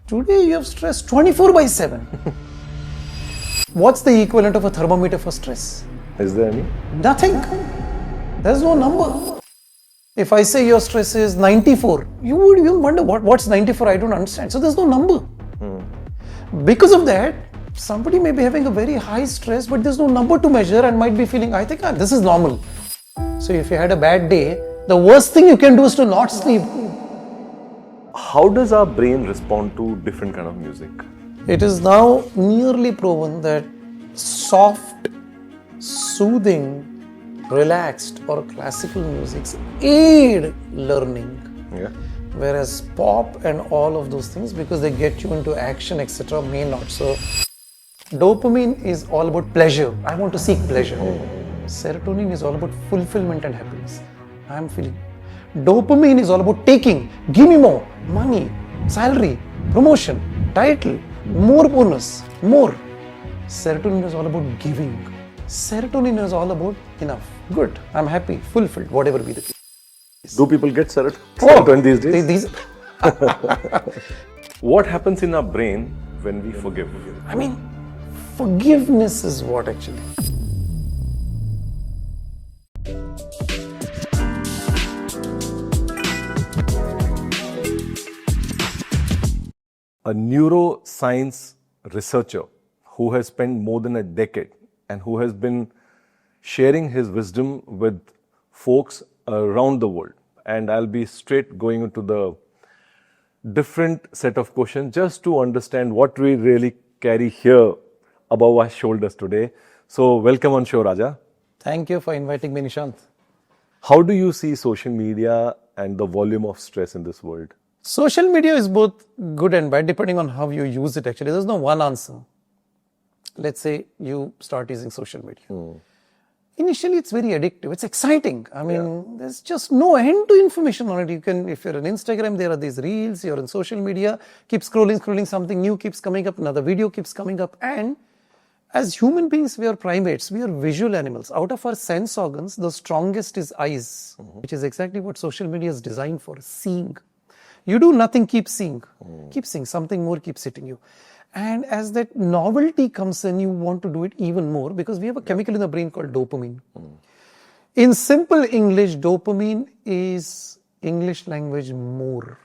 Today you have stress 24 by 7. What's the equivalent of a thermometer for stress? Is there any? Nothing. There's no number. If I say your stress is 94, you'll wonder what's 94, I don't understand. So there's no number. Because of that, somebody may be having a very high stress, but there's no number to measure and might be feeling, I think this is normal. So if you had a bad day, the worst thing you can do is to not sleep. How does our brain respond to different kind of music? It is now nearly proven that soft, soothing, relaxed or classical music aid learning. Yeah. Whereas pop and all of those things, because they get you into action, etc., may not. So dopamine is all about pleasure. I want to seek pleasure. Serotonin is all about fulfillment and happiness. I am feeling. Dopamine is all about taking. Give me more. Money, salary, promotion, title, more bonus, more. Serotonin is all about giving. Serotonin is all about enough. Good. I'm happy, fulfilled, whatever be the case. Do people get serotonin these days? What happens in our brain when we forgive? I mean, forgiveness is what actually. A neuroscience researcher who has spent more than a decade and who has been sharing his wisdom with folks around the world. And I'll be straight going into the different set of questions just to understand what we really carry here above our shoulders today. So welcome on show, Raja. Thank you for inviting me, Nishant. How do you see social media and the volume of stress in this world? Social media is both good and bad depending on how you use it actually. There's no one answer. Let's say you start using social media. Initially, it's very addictive. It's exciting. I mean, there's just no end to information on it. You can, if you're on Instagram, there are these reels. You're on social media, keep scrolling, something new keeps coming up, another video keeps coming up. And as human beings, we are primates. We are visual animals. Out of our sense organs, the strongest is eyes, which is exactly what social media is designed for, seeing. You do nothing, keep seeing. Keep seeing, something more keeps hitting you. And as that novelty comes in, you want to do it even more because we have a chemical in the brain called dopamine. In simple English, dopamine is English language more.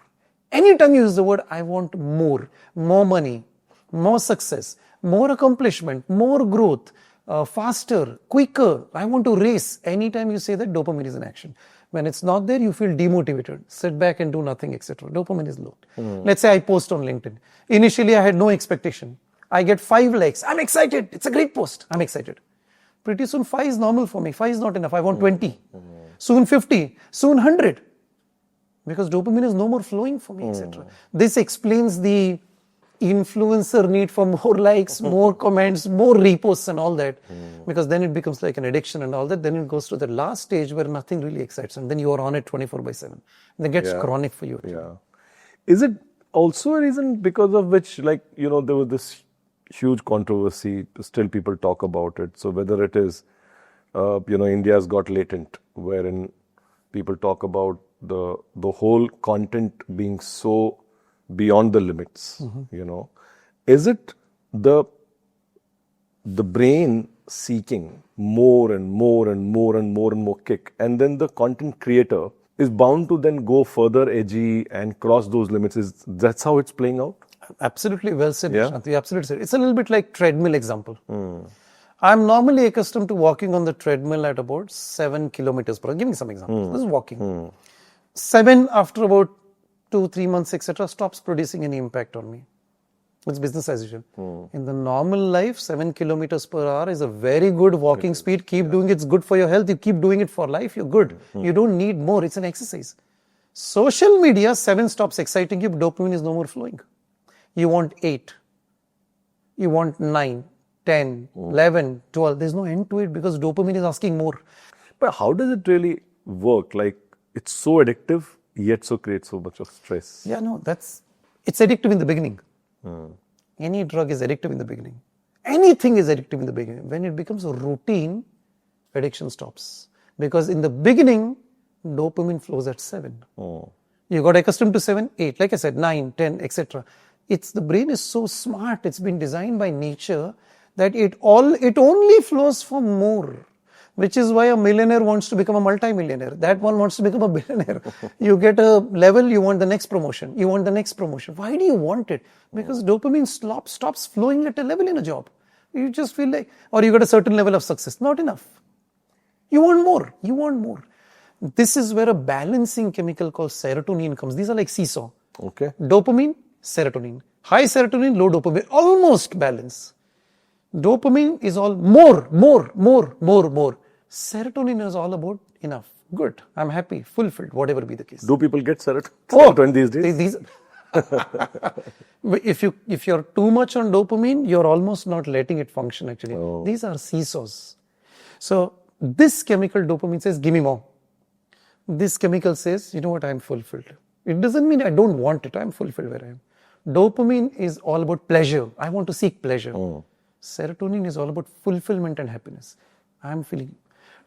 Anytime you use the word, I want more money, more success, more accomplishment, more growth, faster, quicker, I want to race. Anytime you say that, dopamine is in action. When it's not there, you feel demotivated, sit back and do nothing, etc. Dopamine is low. Let's say I post on LinkedIn. Initially, I had no expectation. I get 5 likes. I'm excited. It's a great post. I'm excited. Pretty soon, 5 is normal for me. 5 is not enough. I want 20. Soon 50. Soon 100. Because dopamine is no more flowing for me, etc. This explains the influencer need for more likes, more comments, more reposts and all that. Because then it becomes like an addiction and all that. Then it goes to the last stage where nothing really excites. And then you are on it 24 by 7. And it gets chronic for you. Yeah. Is it also a reason because of which, like, there was this huge controversy, still people talk about it. So whether it is, India's got latent, wherein people talk about the whole content being so beyond the limits, is it the brain seeking more and more and more and more and more kick, and then the content creator is bound to then go further edgy and cross those limits? That's how it's playing out? Absolutely well said, Nishant. You absolutely said. It's a little bit like treadmill example. I'm normally accustomed to walking on the treadmill at about 7 kilometers per hour. Give me some examples. This is walking. 7 after about 2-3 months, etc., stops producing any impact on me. It's business as usual. In the normal life, 7 kilometers per hour is a very good walking speed. Keep doing it. It's good for your health. You keep doing it for life. You're good. You don't need more. It's an exercise. Social media, 7 stops exciting you. Dopamine is no more flowing. You want 8. You want 9, 10, 11, 12. There's no end to it because dopamine is asking more. But how does it really work? Like, it's so addictive, yet so creates so much of stress. Yeah, no, it's addictive in the beginning. Any drug is addictive in the beginning. Anything is addictive in the beginning. When it becomes a routine, addiction stops. Because in the beginning, dopamine flows at 7. You got accustomed to 7, 8, like I said, 9, 10, etc. The brain is so smart. It's been designed by nature that it only flows for more. Which is why a millionaire wants to become a multi-millionaire. That one wants to become a billionaire. You get a level, you want the next promotion. You want the next promotion. Why do you want it? Because dopamine stops flowing at a level in a job. You just feel like, or you got a certain level of success. Not enough. You want more. You want more. This is where a balancing chemical called serotonin comes. These are like seesaw. Okay. Dopamine, serotonin. High serotonin, low dopamine. Almost balance. Dopamine is all more. Serotonin is all about enough. Good. I'm happy, fulfilled, whatever be the case. Do people get serotonin these days? If you're too much on dopamine, you're almost not letting it function actually. Oh. These are seesaws. So this chemical dopamine says, give me more. This chemical says, you know what, I'm fulfilled. It doesn't mean I don't want it. I'm fulfilled where I am. Dopamine is all about pleasure. I want to seek pleasure. Oh. Serotonin is all about fulfillment and happiness. I'm feeling.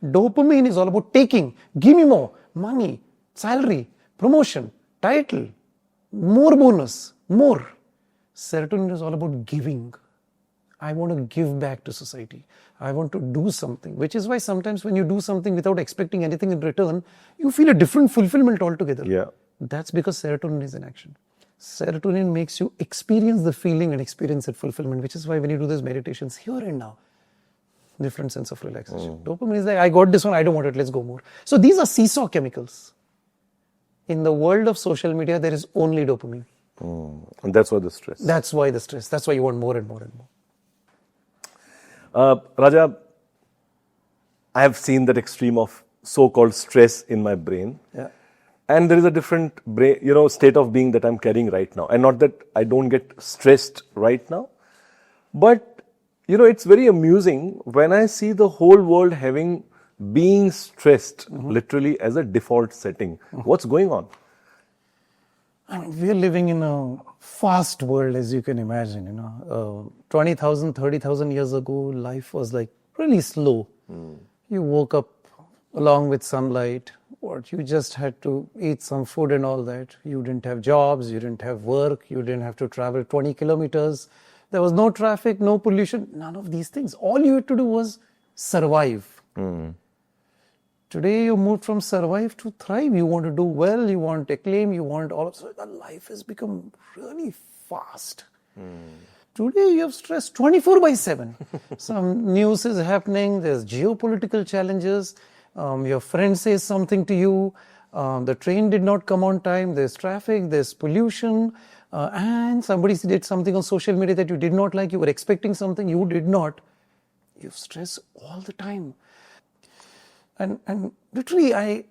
Dopamine is all about taking. Give me more. Money, salary, promotion, title, more bonus, more. Serotonin is all about giving. I want to give back to society. I want to do something, which is why sometimes when you do something without expecting anything in return, you feel a different fulfillment altogether. Yeah. That's because serotonin is in action. Serotonin makes you experience the feeling and experience that fulfillment, which is why when you do these meditations here and now, different sense of relaxation. Dopamine is like, I got this one, I don't want it, let's go more. So these are seesaw chemicals. In the world of social media, there is only dopamine. And that's why the stress. That's why the stress. That's why you want more and more and more. Raja, I have seen that extreme of so-called stress in my brain. Yeah. And there is a different brain, state of being that I'm carrying right now. And not that I don't get stressed right now, but it's very amusing when I see the whole world being stressed literally as a default setting. What's going on? I mean, we're living in a fast world, as you can imagine. 20,000, 30,000 years ago, life was like really slow. You woke up along with sunlight. You just had to eat some food and all that. You didn't have jobs, you didn't have work, you didn't have to travel 20 kilometers. There was no traffic, no pollution, none of these things. All you had to do was survive. Today you moved from survive to thrive. You want to do well, you want acclaim, you want all of that. Life has become really fast. Today you have stress 24/7. Some news is happening, there's geopolitical challenges. Your friend says something to you, the train did not come on time, there's traffic, there's pollution, and somebody did something on social media that you did not like, you were expecting something, you did not. You have stress all the time. And literally,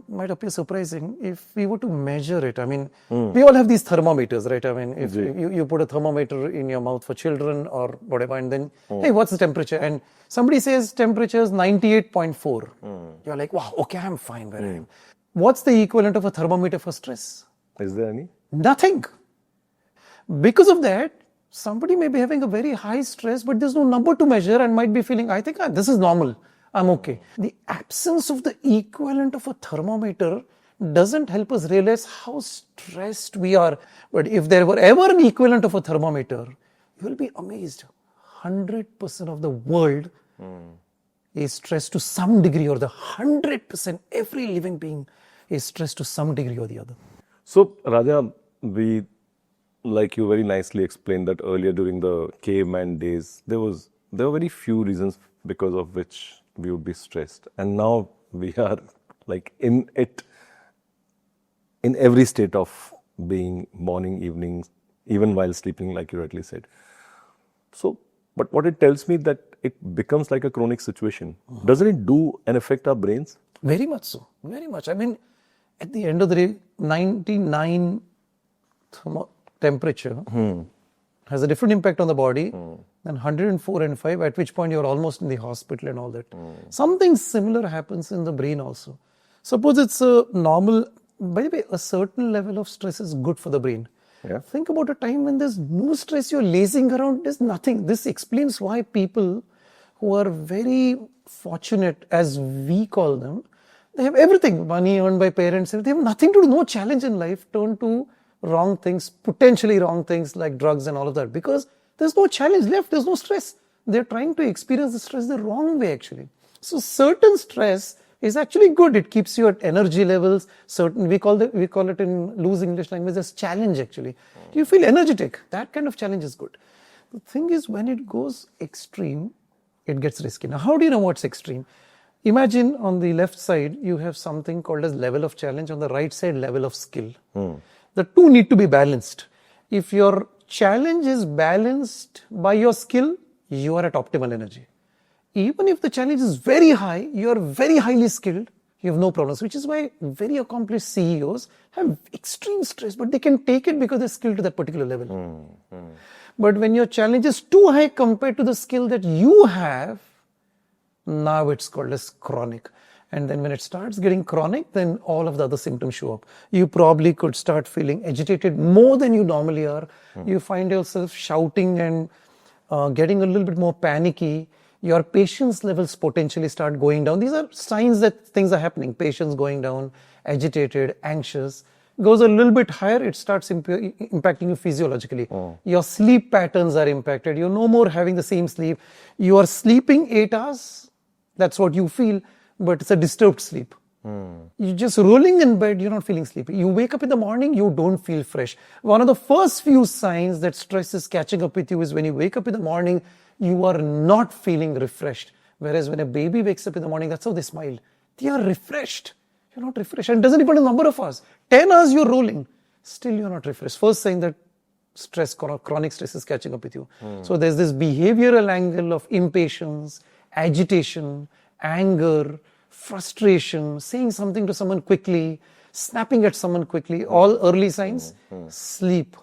might appear surprising if we were to measure it. I mean, we all have these thermometers, right? I mean, if you put a thermometer in your mouth for children or whatever, and then, hey, what's the temperature? And somebody says temperature is 98.4. You're like, wow, okay, I'm fine where I am. What's the equivalent of a thermometer for stress? Is there any? Nothing. Because of that, somebody may be having a very high stress, but there's no number to measure and might be feeling, I think this is normal. I'm okay. The absence of the equivalent of a thermometer doesn't help us realize how stressed we are. But if there were ever an equivalent of a thermometer, you will be amazed. 100% of the world is stressed to some degree or the 100%, every living being is stressed to some degree or the other. So, Raja, like you very nicely explained that earlier during the caveman days, there were very few reasons because of which we would be stressed. And now we are like in it, in every state of being, morning, evening, even while sleeping, like you rightly said. So, but what it tells me that it becomes like a chronic situation. Doesn't it do and affect our brains? Very much so. Very much. I mean, at the end of the day, 99 temperature has a different impact on the body than 104 and 5, at which point you're almost in the hospital and all that. Something similar happens in the brain also. Suppose it's a normal, by the way, a certain level of stress is good for the brain. Yeah. Think about a time when there's no stress, you're lazing around, there's nothing. This explains why people who are very fortunate, as we call them, they have everything, money earned by parents, they have nothing to do, no challenge in life, turn to wrong things, potentially wrong things like drugs and all of that, because there's no challenge left, there's no stress. They're trying to experience the stress the wrong way actually. So certain stress is actually good. It keeps you at energy levels. Certain, we call it in loose English language as challenge actually. You feel energetic. That kind of challenge is good. The thing is, when it goes extreme, it gets risky. Now, how do you know what's extreme? Imagine on the left side, you have something called as level of challenge. On the right side, level of skill. The two need to be balanced. If your challenge is balanced by your skill, you are at optimal energy. Even if the challenge is very high, you are very highly skilled, you have no problems, which is why very accomplished CEOs have extreme stress, but they can take it because they're skilled to that particular level. But when your challenge is too high compared to the skill that you have, now it's called as chronic. And then when it starts getting chronic, then all of the other symptoms show up. You probably could start feeling agitated more than you normally are. You find yourself shouting and getting a little bit more panicky. Your patience levels potentially start going down. These are signs that things are happening. Patience going down, agitated, anxious. Goes a little bit higher, it starts impacting you physiologically. Your sleep patterns are impacted. You're no more having the same sleep. You are sleeping 8 hours. That's what you feel, but it's a disturbed sleep. You're just rolling in bed, you're not feeling sleepy. You wake up in the morning, you don't feel fresh. One of the first few signs that stress is catching up with you is when you wake up in the morning, you are not feeling refreshed. Whereas when a baby wakes up in the morning, that's how they smile. They are refreshed. You're not refreshed. And it doesn't depend on the number of hours. 10 hours you're rolling. Still you're not refreshed. First sign that stress, chronic stress is catching up with you. So there's this behavioral angle of impatience, agitation, anger, frustration, saying something to someone quickly, snapping at someone quickly, all early signs. Sleep.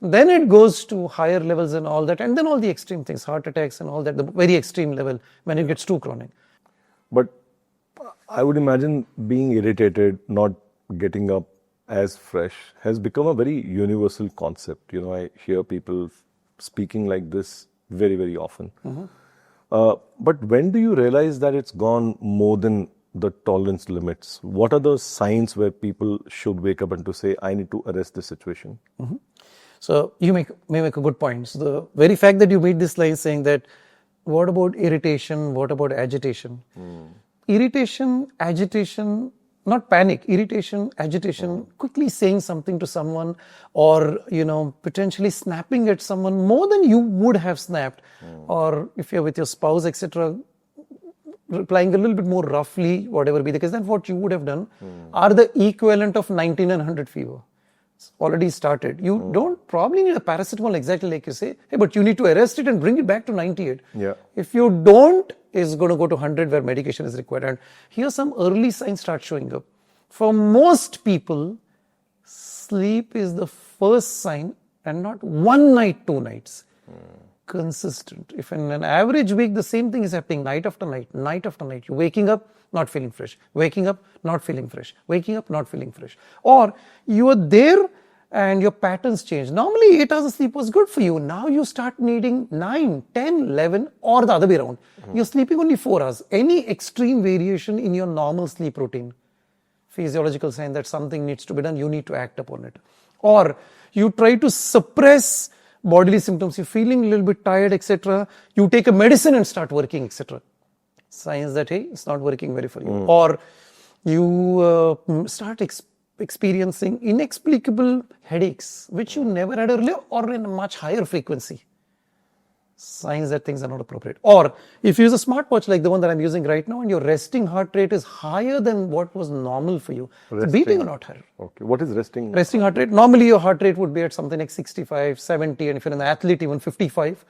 Then it goes to higher levels and all that, and then all the extreme things, heart attacks and all that, the very extreme level when it gets too chronic. But I would imagine being irritated, not getting up as fresh has become a very universal concept. You know, I hear people speaking like this very, very often. But when do you realize that it's gone more than the tolerance limits? What are the signs where people should wake up and to say, I need to arrest this situation? So you may make a good point. So the very fact that you made this line saying that, what about irritation? What about agitation? Irritation, agitation, not panic, irritation, agitation, quickly saying something to someone or, potentially snapping at someone more than you would have snapped. Or if you're with your spouse, etc., replying a little bit more roughly, whatever be the case, than what you would have done, are the equivalent of 99 and 100 fever. It's already started. You don't probably need a paracetamol exactly like you say, hey, but you need to arrest it and bring it back to 98. If you don't, it's going to go to 100 where medication is required. And here some early signs start showing up. For most people, sleep is the first sign and not 1 night, 2 nights. Consistent. If in an average week, the same thing is happening night after night, night after night. You're waking up, not feeling fresh. Waking up, not feeling fresh. Waking up, not feeling fresh. Or you are there and your patterns change. Normally 8 hours of sleep was good for you. Now you start needing 9, 10, 11 or the other way around. You're sleeping only 4 hours. Any extreme variation in your normal sleep routine, physiological sign that something needs to be done, you need to act upon it. Or you try to suppress bodily symptoms, you're feeling a little bit tired, etc. You take a medicine and start working, etc. Signs that, hey, it's not working very for you. Or you start experiencing inexplicable headaches, which you never had earlier or in a much higher frequency. Signs that things are not appropriate. Or if you use a smartwatch like the one that I'm using right now and your resting heart rate is higher than what was normal for you, it's beating or not higher. Okay. What is resting? Resting heart rate. Normally your heart rate would be at something like 65, 70, and if you're an athlete, even 55.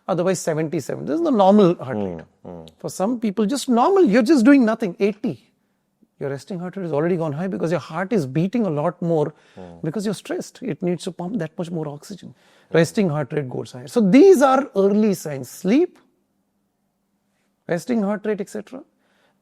Otherwise 77. This is the normal heart rate. For some people, just normal, you're just doing nothing, 80. Your resting heart rate is already gone high because your heart is beating a lot more because you're stressed. It needs to pump that much more oxygen. Resting heart rate goes higher. So these are early signs. Sleep, resting heart rate, etc.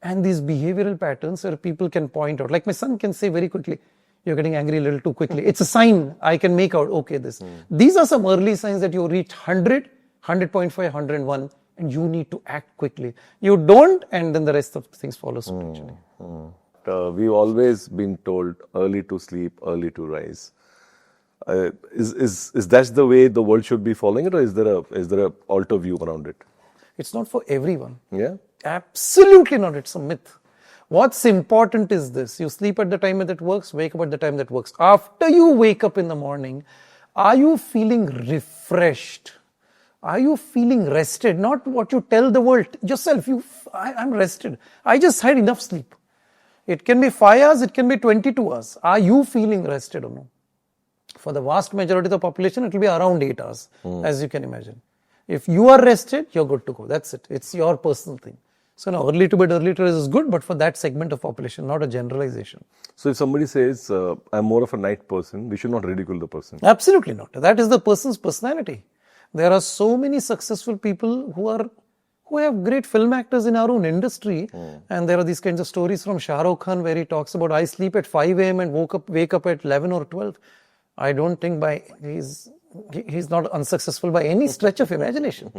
And these behavioral patterns where people can point out. Like my son can say very quickly, you're getting angry a little too quickly. It's a sign I can make out, okay, this. These are some early signs that you reach 100, 100.5, 101 and you need to act quickly. You don't, and then the rest of things follow suit actually. We've always been told early to sleep, early to rise. Is that the way the world should be following it, or is there a alter view around it? It's not for everyone. Yeah. Absolutely not. It's a myth. What's important is this. You sleep at the time that works, wake up at the time that works. After you wake up in the morning, are you feeling refreshed? Are you feeling rested? Not what you tell the world. Yourself, I'm rested. I just had enough sleep. It can be 5 hours, it can be 22 hours. Are you feeling rested or no? For the vast majority of the population, it will be around 8 hours, as you can imagine. If you are rested, you're good to go. That's it. It's your personal thing. So now, early to bed, early to rise is good, but for that segment of population, not a generalization. So if somebody says, I'm more of a night person, we should not ridicule the person. Absolutely not. That is the person's personality. There are so many successful people who have great film actors in our own industry, and there are these kinds of stories from Shah Rukh Khan where he talks about, I sleep at 5 a.m. and wake up at 11 or 12. I don't think he's not unsuccessful by any stretch of imagination.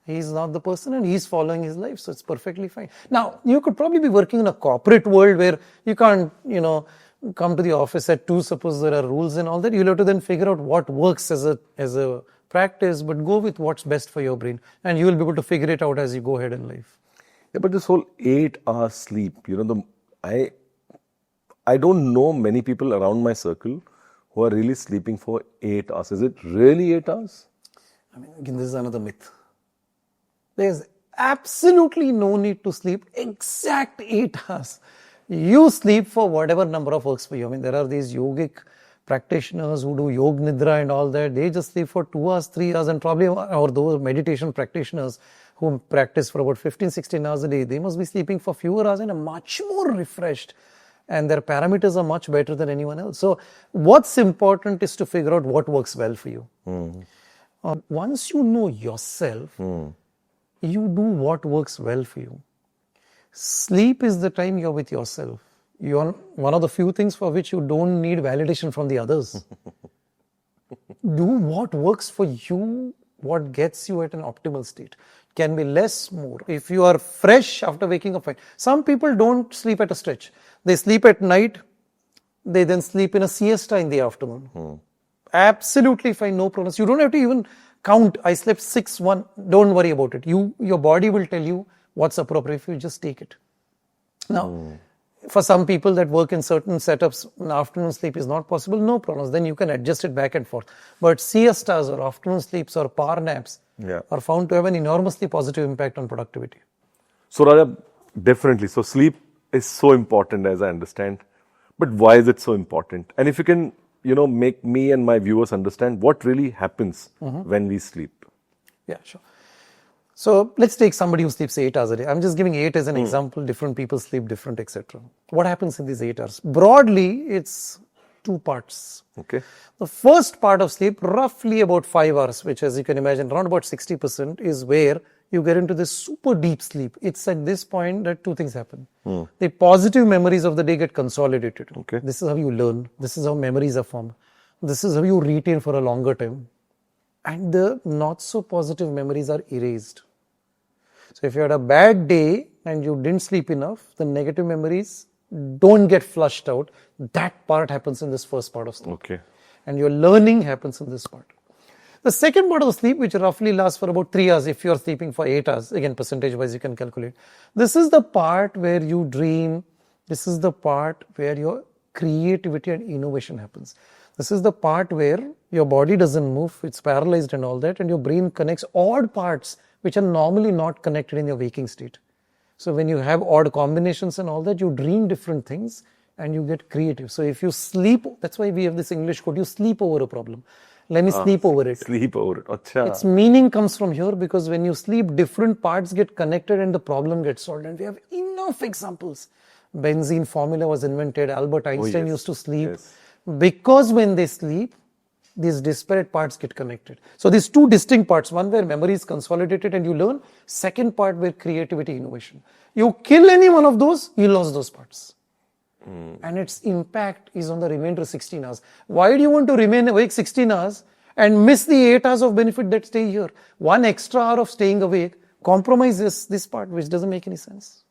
He's not the person and he's following his life, so it's perfectly fine. Now, you could probably be working in a corporate world where you can't, come to the office at 2, suppose there are rules and all that. You'll have to then figure out what works as a practice, but go with what's best for your brain, and you will be able to figure it out as you go ahead in life. Yeah, but this whole 8-hour sleep, I don't know many people around my circle who are really sleeping for 8 hours. Is it really 8 hours? I mean, again, this is another myth. There's absolutely no need to sleep exact 8 hours. You sleep for whatever number of works for you. I mean, there are these yogic practitioners who do Yog Nidra and all that. They just sleep for 2 hours, 3 hours, and probably, or those meditation practitioners who practice for about 15, 16 hours a day, they must be sleeping for fewer hours and are much more refreshed. And their parameters are much better than anyone else. So what's important is to figure out what works well for you. Once you know yourself, you do what works well for you. Sleep is the time you're with yourself. You're one of the few things for which you don't need validation from the others. Do what works for you, what gets you at an optimal state. Can be less, more. If you are fresh after waking up, fine. Some people don't sleep at a stretch. They sleep at night, they then sleep in a siesta in the afternoon. Absolutely fine, no problems. You don't have to even count, I slept 6-1, don't worry about it. Your body will tell you what's appropriate if you just take it. Now, for some people that work in certain setups, afternoon sleep is not possible, no problems. Then you can adjust it back and forth. But siestas or afternoon sleeps or power naps are found to have an enormously positive impact on productivity. So Raja, definitely. So sleep is so important, as I understand. But why is it so important? And if you can, make me and my viewers understand what really happens when we sleep. Yeah, sure. So let's take somebody who sleeps 8 hours a day. I'm just giving 8 as an example. Different people sleep different, etc. What happens in these 8 hours? Broadly, it's 2 parts. Okay. The first part of sleep, roughly about 5 hours, which, as you can imagine, around about 60%, is where you get into this super deep sleep. It's at this point that 2 things happen. The positive memories of the day get consolidated. Okay. This is how you learn. This is how memories are formed. This is how you retain for a longer time. And the not so positive memories are erased. So if you had a bad day and you didn't sleep enough, the negative memories don't get flushed out. That part happens in this first part of sleep. Okay. And your learning happens in this part. The second part of the sleep, which roughly lasts for about 3 hours, if you are sleeping for 8 hours, again, percentage-wise you can calculate. This is the part where you dream. This is the part where your creativity and innovation happens. This is the part where your body doesn't move, it's paralyzed and all that, and your brain connects odd parts which are normally not connected in your waking state. So when you have odd combinations and all that, you dream different things and you get creative. So if you sleep, that's why we have this English quote, you sleep over a problem. Let me sleep over it. Sleep over it. Achha. Its meaning comes from here because when you sleep, different parts get connected and the problem gets solved. And we have enough examples. Benzene formula was invented. Albert Einstein used to sleep. Because when they sleep, these disparate parts get connected. So these 2 distinct parts, one where memory is consolidated and you learn, second part where creativity, innovation. You kill any one of those, you lost those parts. And its impact is on the remainder 16 hours. Why do you want to remain awake 16 hours and miss the 8 hours of benefit that stay here? 1 extra hour of staying awake compromises this part, which doesn't make any sense.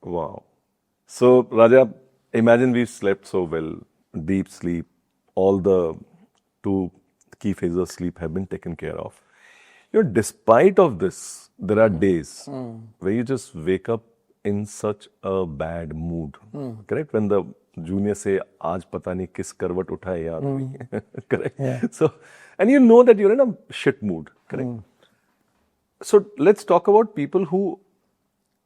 Wow. So Raja, imagine we slept so well, deep sleep, all the two key phases of sleep have been taken care of. Despite of this, there are days where you just wake up in such a bad mood. Correct? When the junior say, "Aaj pata nahi kis karvat uthaye yaar." Correct? Yeah. So, and you know that you're in a shit mood. Correct? So let's talk about people who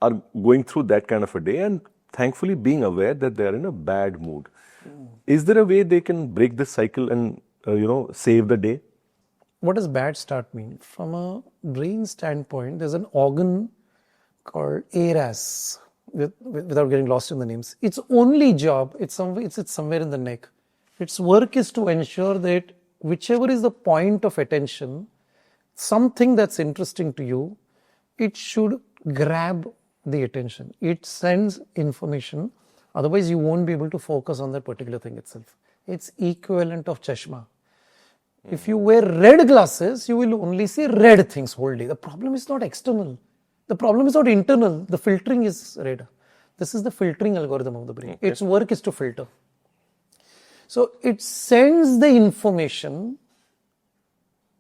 are going through that kind of a day and thankfully being aware that they are in a bad mood. Is there a way they can break this cycle and, save the day? What does bad start mean? From a brain standpoint, there's an organ called ARAS, without getting lost in the names. Its only job, it's somewhere in the neck. Its work is to ensure that whichever is the point of attention, something that's interesting to you, it should grab the attention. It sends information. Otherwise, you won't be able to focus on that particular thing itself. It's equivalent of chashma. If you wear red glasses, you will only see red things whole day. The problem is not external. The problem is not internal. The filtering is red. This is the filtering algorithm of the brain. Okay. Its work is to filter. So it sends the information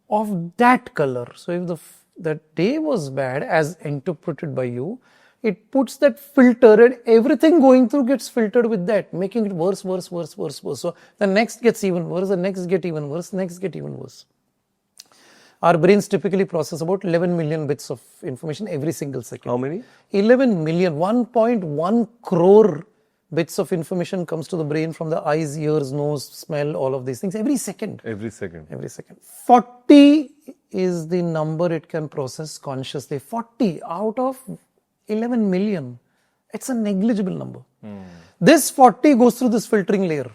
of that color. So if that day was bad as interpreted by you, it puts that filter and everything going through gets filtered with that, making it worse. So the next gets even worse, the next get even worse, next get even worse. Our brains typically process about 11 million bits of information every single second. How many? 11 million, 1.1 crore bits of information comes to the brain from the eyes, ears, nose, smell, all of these things every second. Every second. 40 is the number it can process consciously. 40 out of 11 million. It's a negligible number. This 40 goes through this filtering layer.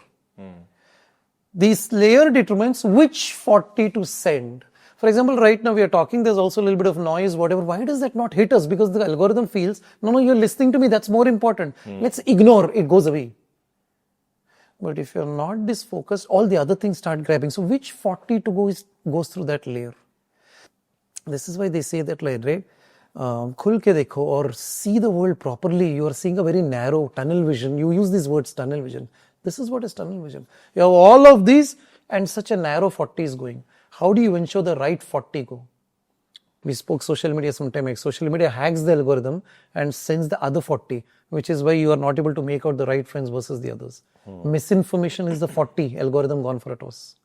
This layer determines which 40 to send. For example, right now we are talking, there's also a little bit of noise, whatever. Why does that not hit us? Because the algorithm feels, no, you're listening to me, that's more important. Let's ignore, it goes away. But if you're not this focused, all the other things start grabbing. So which 40 to go goes through that layer? This is why they say that, like, right? Khul ke dekho, or see the world properly. You are seeing a very narrow tunnel vision. You use these words, tunnel vision. This is what is tunnel vision. You have all of these and such a narrow 40 is going. How do you ensure the right 40 go? We spoke social media sometime. Social media hacks the algorithm and sends the other 40, which is why you are not able to make out the right friends versus the others. Misinformation is the 40, algorithm gone for a toss.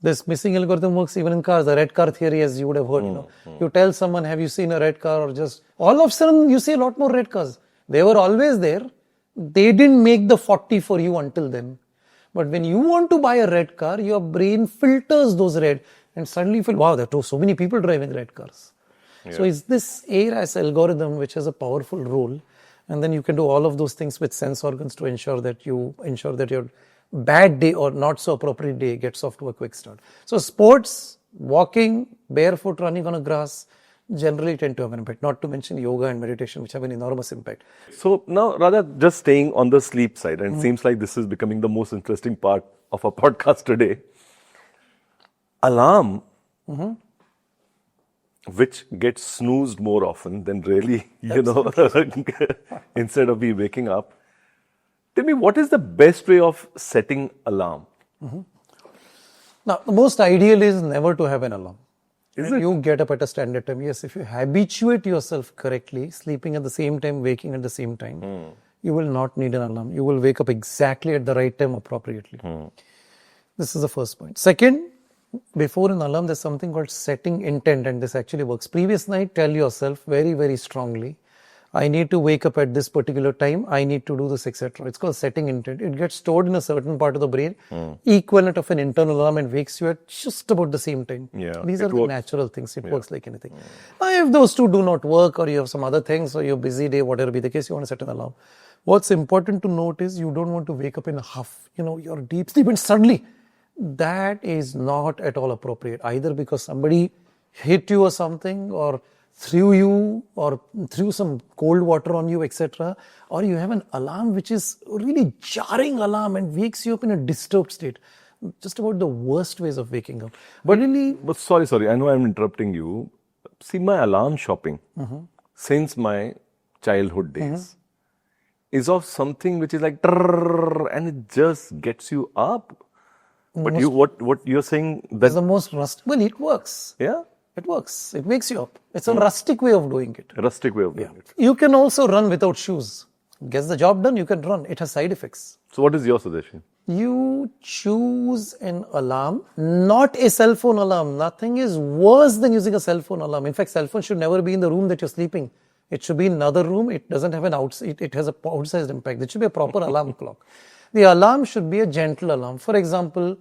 This missing algorithm works even in cars. The red car theory, as you would have heard. You tell someone, have you seen a red car? Or just all of a sudden you see a lot more red cars. They were always there. They didn't make the 40 for you until then. But when you want to buy a red car, your brain filters those red and suddenly you feel, wow, there are so many people driving red cars. Yeah. So it's this ARAS algorithm which has a powerful role. And then you can do all of those things with sense organs to ensure that your bad day or not so appropriate day gets off to a quick start. So sports, walking, barefoot running on a grass generally tend to have an impact, not to mention yoga and meditation, which have an enormous impact. So now, rather just staying on the sleep side, and it seems like this is becoming the most interesting part of our podcast today. Alarm, which gets snoozed more often than really, instead of we waking up. Tell me, what is the best way of setting alarm? Now, the most ideal is never to have an alarm. Is it? You get up at a standard time. Yes, if you habituate yourself correctly, sleeping at the same time, waking at the same time, you will not need an alarm. You will wake up exactly at the right time appropriately. This is the first point. Second, before an alarm, there's something called setting intent, and this actually works. Previous night, tell yourself very, very strongly, I need to wake up at this particular time, I need to do this, etc. It's called setting intent. It gets stored in a certain part of the brain, equivalent of an internal alarm, and wakes you at just about the same time. Yeah, these are the natural things. It works like anything. Now, if those two do not work, or you have some other things, or you're busy day, whatever be the case, you want to set an alarm. What's important to note is you don't want to wake up in a huff. You're deep sleep and suddenly, that is not at all appropriate. Either because somebody hit you or something, or threw you, or threw some cold water on you, etc. Or you have an alarm which is a really jarring alarm and wakes you up in a disturbed state. Just about the worst ways of waking up. But sorry, I know I'm interrupting you. See, my alarm shopping since my childhood days is of something which is like, and it just gets you up. But what you're saying that It's the most rustic. Well, it works. yeah, It works. It wakes you up. It's a rustic way of doing it. rustic way of doing it. You can also run without shoes. Gets the job done, you can run. It has side effects. So what is your suggestion? You choose an alarm, not a cell phone alarm. Nothing is worse than using a cell phone alarm. In fact, cell phone should never be in the room that you're sleeping. It should be in another room. It doesn't have an outside. It has a outsized impact. It should be a proper alarm clock. The alarm should be a gentle alarm. For example,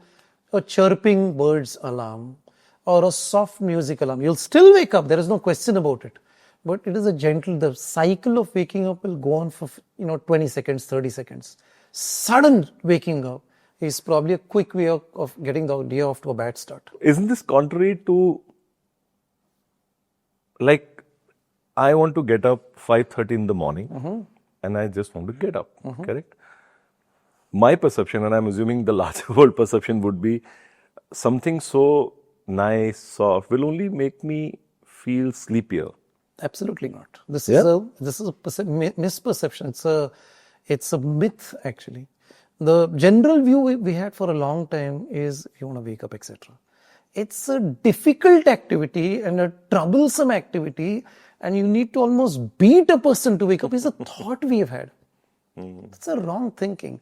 a chirping bird's alarm or a soft music alarm. You'll still wake up. There is no question about it. But it is a gentle, the cycle of waking up will go on for 20 seconds, 30 seconds. Sudden waking up is probably a quick way of getting the day off to a bad start. Isn't this contrary to, like, I want to get up 5:30 in the morning and I just want to get up, correct? My perception, and I'm assuming the larger world perception, would be something so nice, soft, will only make me feel sleepier. Absolutely not. This is a misperception. It's a myth actually. The general view we had for a long time is you want to wake up, etc. It's a difficult activity and a troublesome activity, and you need to almost beat a person to wake up. It's a thought we have had. It's a wrong thinking.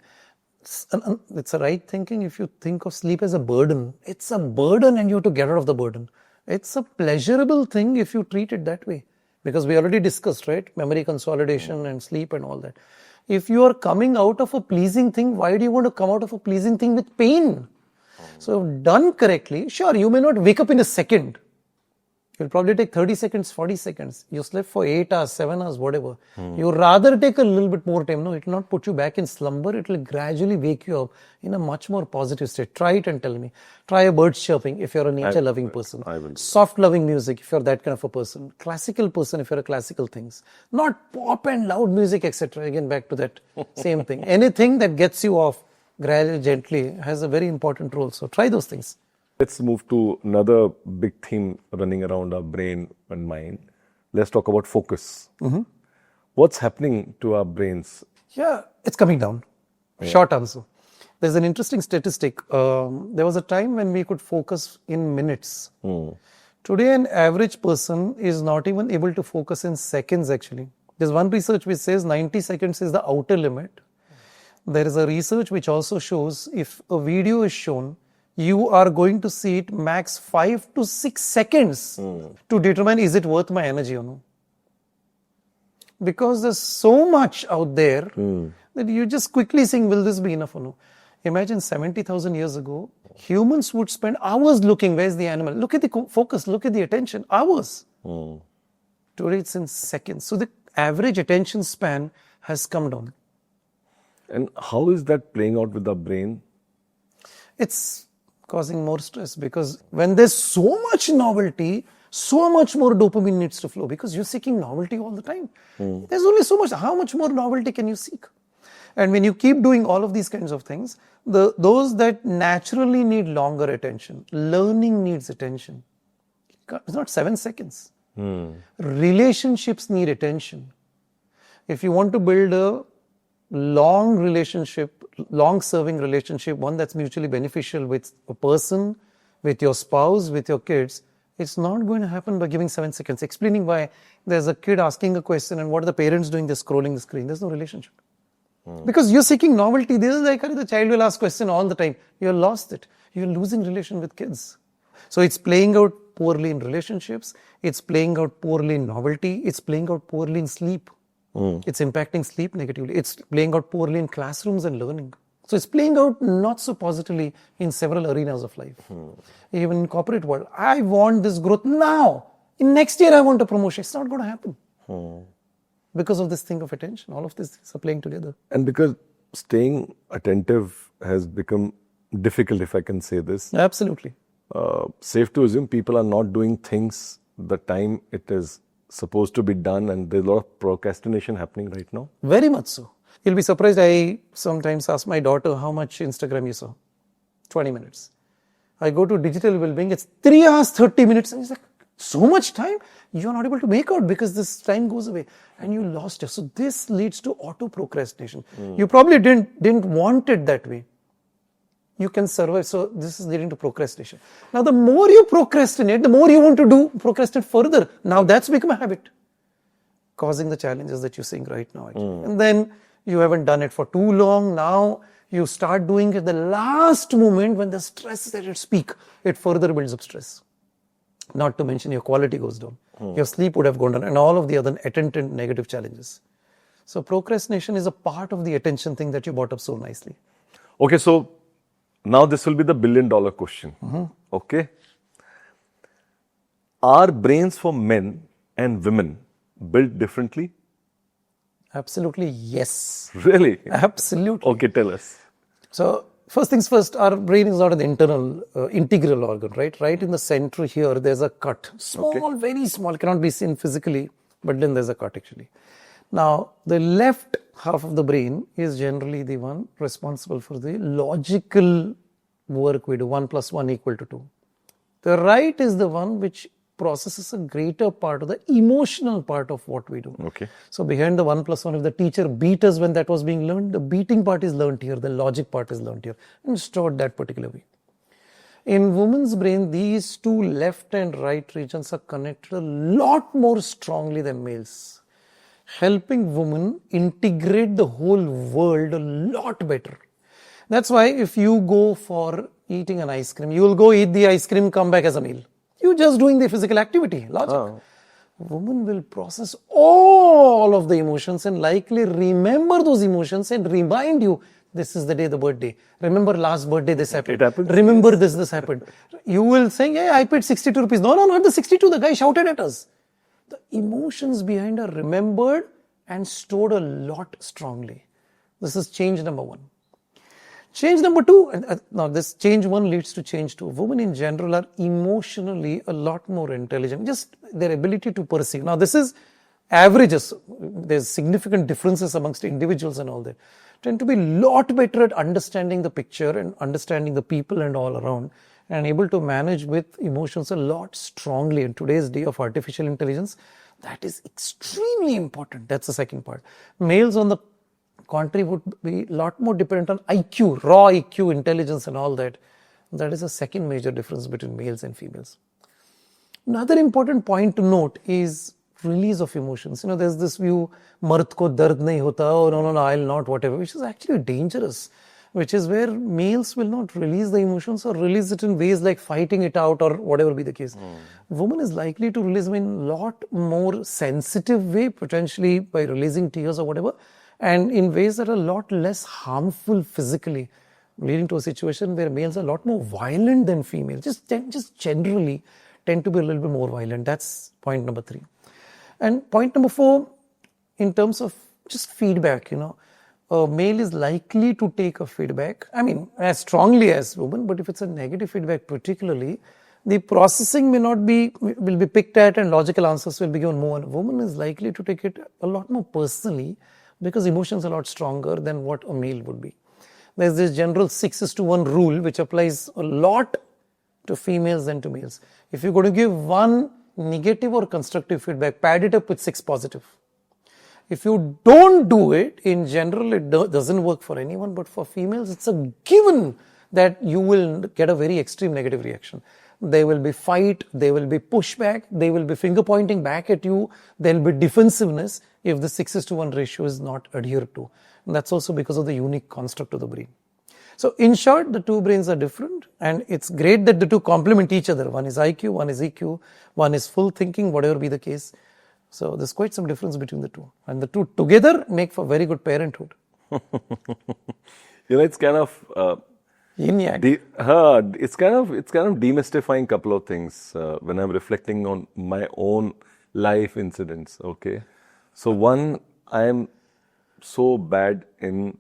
It's a right thinking if you think of sleep as a burden. It's a burden and you have to get out of the burden. It's a pleasurable thing if you treat it that way. Because we already discussed, right? Memory consolidation and sleep and all that. If you are coming out of a pleasing thing, why do you want to come out of a pleasing thing with pain? So done correctly, sure, you may not wake up in a second. You'll probably take 30 seconds, 40 seconds. You slept for 8 hours, 7 hours, whatever. You rather take a little bit more time. No, it will not put you back in slumber. It will gradually wake you up in a much more positive state. Try it and tell me. Try a bird chirping if you're a nature-loving person. Soft-loving music if you're that kind of a person. Classical person if you're a classical things. Not pop and loud music, etc. Again, back to that same thing. Anything that gets you off gradually, gently has a very important role. So try those things. Let's move to another big theme running around our brain and mind. Let's talk about focus. What's happening to our brains? Yeah, it's coming down. Short answer. There's an interesting statistic. There was a time when we could focus in minutes. Today, an average person is not even able to focus in seconds, actually. There's one research which says 90 seconds is the outer limit. There is a research which also shows if a video is shown, you are going to see it max 5 to 6 seconds to determine is it worth my energy or no. Because there's so much out there that you just quickly think, will this be enough or no? Imagine 70,000 years ago, humans would spend hours looking, where's the animal? Look at the focus, look at the attention, hours. Today it's in seconds. So the average attention span has come down. And how is that playing out with the brain? It's causing more stress because when there's so much novelty, so much more dopamine needs to flow because you're seeking novelty all the time. There's only so much. How much more novelty can you seek? And when you keep doing all of these kinds of things, those that naturally need longer attention, learning needs attention. It's not 7 seconds. Relationships need attention. If you want to build a long relationship, long-serving relationship, one that's mutually beneficial with a person, with your spouse, with your kids, it's not going to happen by giving 7 seconds. Explaining why there's a kid asking a question and what are the parents doing? They're scrolling the screen. There's no relationship. Because you're seeking novelty. This is like the child will ask question all the time. You're lost it. You're losing relation with kids. So it's playing out poorly in relationships. It's playing out poorly in novelty. It's playing out poorly in sleep. It's impacting sleep negatively. It's playing out poorly in classrooms and learning. So it's playing out not so positively in several arenas of life. Even in corporate world, I want this growth now. In next year, I want a promotion. It's not going to happen. Because of this thing of attention. All of these things are playing together. And because staying attentive has become difficult, if I can say this. Absolutely. Safe to assume people are not doing things the time it is supposed to be done, and there's a lot of procrastination happening right now. Very much so. You'll be surprised. I sometimes ask my daughter how much Instagram you saw. 20 minutes. I go to digital well-being. It's 3 hours, 30 minutes. And it's like, so much time? You're not able to make out because this time goes away. And you lost it. So this leads to auto-procrastination. You probably didn't want it that way. you can survive. So this is leading to procrastination. Now, the more you procrastinate, the more you want to procrastinate further. Now that's become a habit, causing the challenges that you're seeing right now, actually. And then you haven't done it for too long. Now you start doing it at the last moment when the stress is at its peak. It further builds up stress. Not to mention your quality goes down. Your sleep would have gone down and all of the other attendant negative challenges. So procrastination is a part of the attention thing that you brought up so nicely. Okay, so now this will be the $1 billion question. Okay. Are brains for men and women built differently? Absolutely, yes. Really? Absolutely. Okay, tell us. So, first things first, our brain is not an internal, integral organ, right? Right in the center here, there's a cut. Small, very small, cannot be seen physically, but then there's a cut actually. Now, the left half of the brain is generally the one responsible for the logical work we do, 1 + 1 = 2. The right is the one which processes a greater part of the emotional part of what we do. Okay. So behind the 1 + 1, if the teacher beat us when that was being learned, the beating part is learned here, the logic part is learned here, and stored that particular way. In women's brain, these two left and right regions are connected a lot more strongly than males, helping women integrate the whole world a lot better. That's why if you go for eating an ice cream, you will go eat the ice cream, come back as a meal. You're just doing the physical activity, logic. Women will process all of the emotions and likely remember those emotions and remind you, this is the day, the birthday. Remember last birthday, this happened. It happened. Remember this happened. You will say, yeah, I paid 62 rupees. No, not the 62. The guy shouted at us. The emotions behind are remembered and stored a lot strongly. This is change number 1. Change number 2, now this change 1 leads to change 2. Women in general are emotionally a lot more intelligent, just their ability to perceive. Now this is averages, there's significant differences amongst individuals and all that. Tend to be a lot better at understanding the picture and understanding the people and all around, and able to manage with emotions a lot strongly. In today's day of artificial intelligence, that is extremely important. That's the second part. Males on the contrary would be a lot more dependent on IQ, raw IQ, intelligence and all that. That is a second major difference between males and females. Another important point to note is release of emotions. There's this view, mard ko dard nahi hota, or no, I'll not, whatever, which is actually dangerous, which is where males will not release the emotions or release it in ways like fighting it out or whatever be the case. Woman is likely to release them in a lot more sensitive way, potentially by releasing tears or whatever, and in ways that are a lot less harmful physically, leading to a situation where males are a lot more violent than females, just generally tend to be a little bit more violent. That's point number 3. And point number 4, in terms of just feedback, a male is likely to take a feedback, as strongly as women, but if it's a negative feedback particularly, the processing will be picked at and logical answers will be given more. A woman is likely to take it a lot more personally, because emotions are a lot stronger than what a male would be. There's this general 6:1 rule which applies a lot to females than to males. If you're going to give 1 negative or constructive feedback, pad it up with 6 positive. If you don't do it, in general, it doesn't work for anyone, but for females, it's a given that you will get a very extreme negative reaction. There will be fight, there will be pushback, there will be finger pointing back at you, there will be defensiveness if the 6:1 ratio is not adhered to. And that's also because of the unique construct of the brain. So in short, the two brains are different, and it's great that the two complement each other. One is IQ, one is EQ, one is full thinking, whatever be the case. So there's quite some difference between the two. And the two together make for very good parenthood. It's kind of... it's kind of demystifying couple of things when I'm reflecting on my own life incidents. Okay, so one, I am so bad in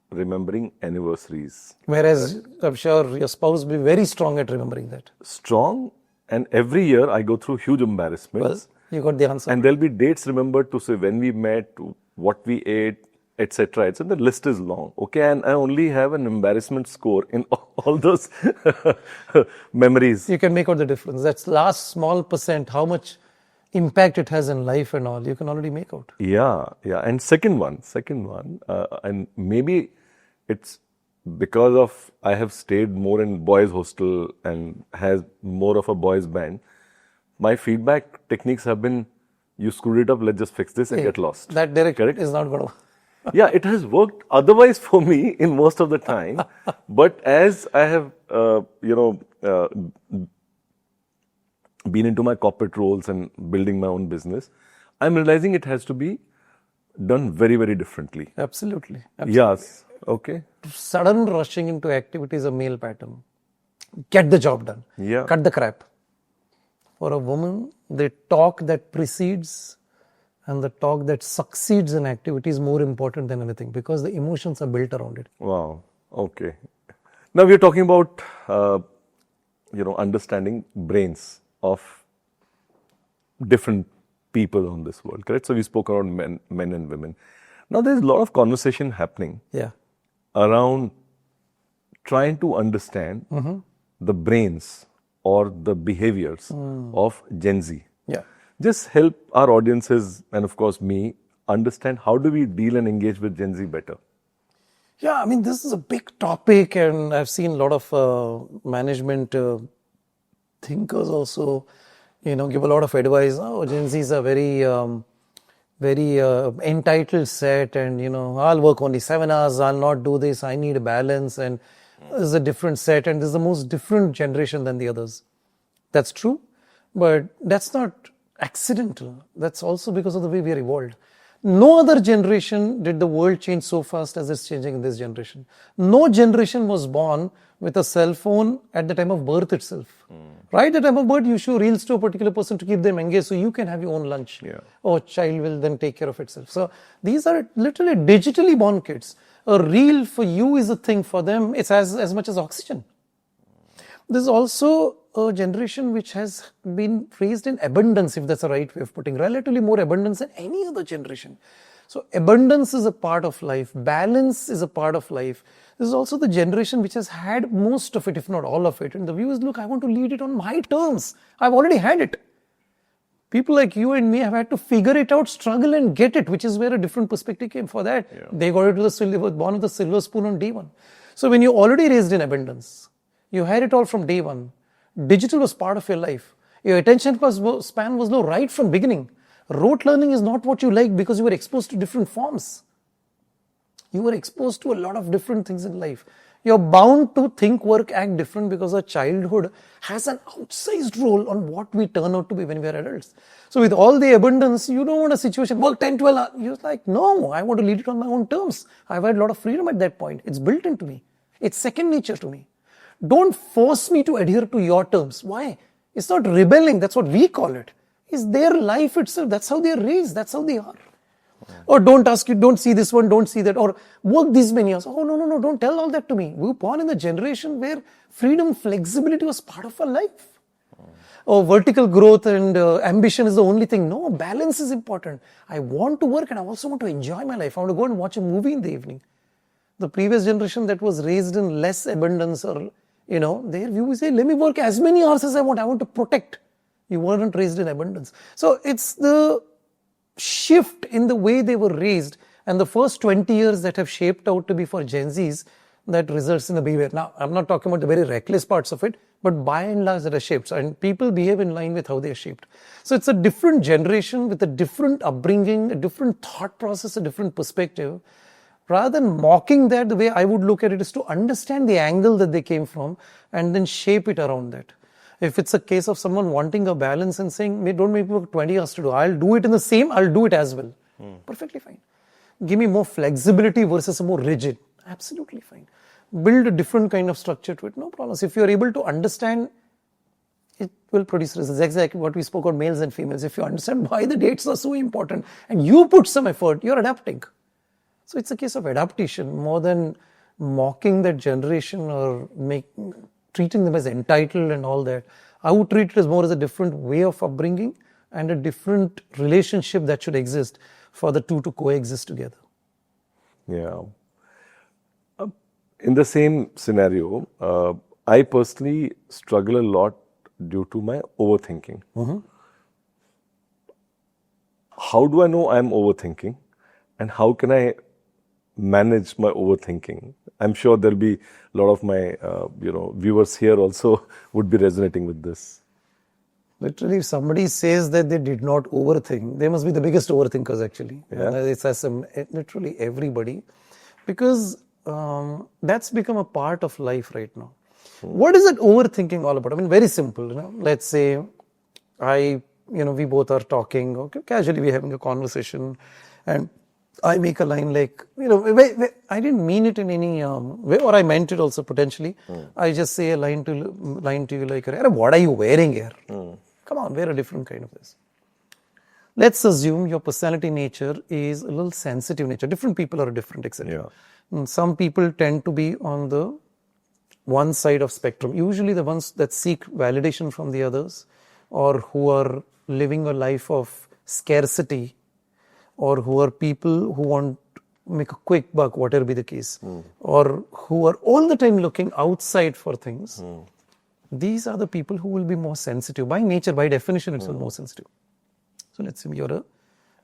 remembering anniversaries. Whereas I'm sure your spouse will be very strong at remembering that. Strong, and every year I go through huge embarrassments. Well, you got the answer. And there'll be dates remembered to say when we met, what we ate, etc. So the list is long. Okay, and I only have an embarrassment score in all those memories. You can make out the difference. That's last small percent, how much impact it has in life and all, you can already make out. Yeah. And second one, and maybe it's because of I have stayed more in boys' hostel and has more of a boys' band, my feedback techniques have been, you screwed it up, let's just fix this and get lost. That direct Correct? is not going to. Yeah, it has worked otherwise for me in most of the time. But as I have, been into my corporate roles and building my own business, I'm realizing it has to be done very, very differently. Absolutely. Yes. Okay. Sudden rushing into activity is a male pattern. Get the job done. Yeah. Cut the crap. For a woman, the talk that precedes and the talk that succeeds in activity is more important than anything because the emotions are built around it. Wow. Okay. Now we're talking about, understanding brains of different people on this world, correct? So we spoke around men and women. Now there's a lot of conversation happening around trying to understand the brains or the behaviors of Gen Z. Yeah. Just help our audiences and of course me understand how do we deal and engage with Gen Z better. Yeah, I mean, this is a big topic, and I've seen a lot of management thinkers also, give a lot of advice. Oh, Gen Zs are very entitled set, and I'll work only 7 hours. I'll not do this. I need a balance, and this is a different set, and this is the most different generation than the others. That's true, but that's not accidental. That's also because of the way we are evolved. No other generation did the world change so fast as it's changing in this generation. No generation was born with a cell phone at the time of birth itself. Right at the time of birth, you show reels to a particular person to keep them engaged so you can have your own lunch. Yeah. Or child will then take care of itself. So these are literally digitally born kids. A reel for you is a thing, for them it's as much as oxygen. There's also a generation which has been raised in abundance, if that's the right way of putting, relatively more abundance than any other generation. So abundance is a part of life. Balance is a part of life. This is also the generation which has had most of it, if not all of it. And the view is, look, I want to lead it on my terms. I've already had it. People like you and me have had to figure it out, struggle and get it, which is where a different perspective came. For that, they got it with born with a silver spoon on day one. So when you're already raised in abundance, you had it all from day one. Digital was part of your life. Your attention span was low right from beginning. Rote learning is not what you like because you were exposed to different forms. You were exposed to a lot of different things in life. You're bound to think, work, act different because our childhood has an outsized role on what we turn out to be when we are adults. So with all the abundance, you don't want a situation, work 10, 12 hours. You're like, no, I want to lead it on my own terms. I've had a lot of freedom at that point. It's built into me. It's second nature to me. Don't force me to adhere to your terms. Why? It's not rebelling. That's what we call it. It's their life itself. That's how they are raised. That's how they are. Or don't ask you, don't see this one, don't see that. Or work these many hours. Oh, no. Don't tell all that to me. We were born in a generation where freedom, flexibility was part of our life. Oh, vertical growth and ambition is the only thing. No, balance is important. I want to work and I also want to enjoy my life. I want to go and watch a movie in the evening. The previous generation that was raised in less abundance or their view is, hey, let me work as many hours as I want. I want to protect. You weren't raised in abundance. So it's the shift in the way they were raised and the first 20 years that have shaped out to be for Gen Zs that results in the behavior. Now, I'm not talking about the very reckless parts of it, but by and large that are shaped. And people behave in line with how they are shaped. So it's a different generation with a different upbringing, a different thought process, a different perspective. Rather than mocking that, the way I would look at it is to understand the angle that they came from and then shape it around that. If it's a case of someone wanting a balance and saying, don't make me work 20 hours to do, I'll do it in the same, I'll do it as well. Perfectly fine. Give me more flexibility versus a more rigid. Absolutely fine. Build a different kind of structure to it. No problems. If you're able to understand, it will produce results. Exactly what we spoke about males and females. If you understand why the dates are so important and you put some effort, you're adapting. So it's a case of adaptation more than mocking that generation or treating them as entitled and all that. I would treat it as more as a different way of upbringing and a different relationship that should exist for the two to coexist together. Yeah. In the same scenario, I personally struggle a lot due to my overthinking. How do I know I'm overthinking? And how can I manage my overthinking? I'm sure there'll be a lot of my viewers here also would be resonating with this. Literally, if somebody says that they did not overthink, they must be the biggest overthinkers actually. Yeah. It's as literally everybody, because that's become a part of life right now. What is that overthinking all about? I mean, very simple. Let's say we both are talking, okay, casually we're having a conversation, and I make a line like, I didn't mean it in any way, or I meant it also potentially. I just say a line to you like, what are you wearing here? Come on, wear a different kind of this. Let's assume your personality nature is a little sensitive nature. Different people are different, etc. Yeah. Some people tend to be on the one side of spectrum, usually the ones that seek validation from the others, or who are living a life of scarcity, or who are people who want to make a quick buck, whatever be the case, or who are all the time looking outside for things. These are the people who will be more sensitive. By nature, by definition, it's more sensitive. So let's say you're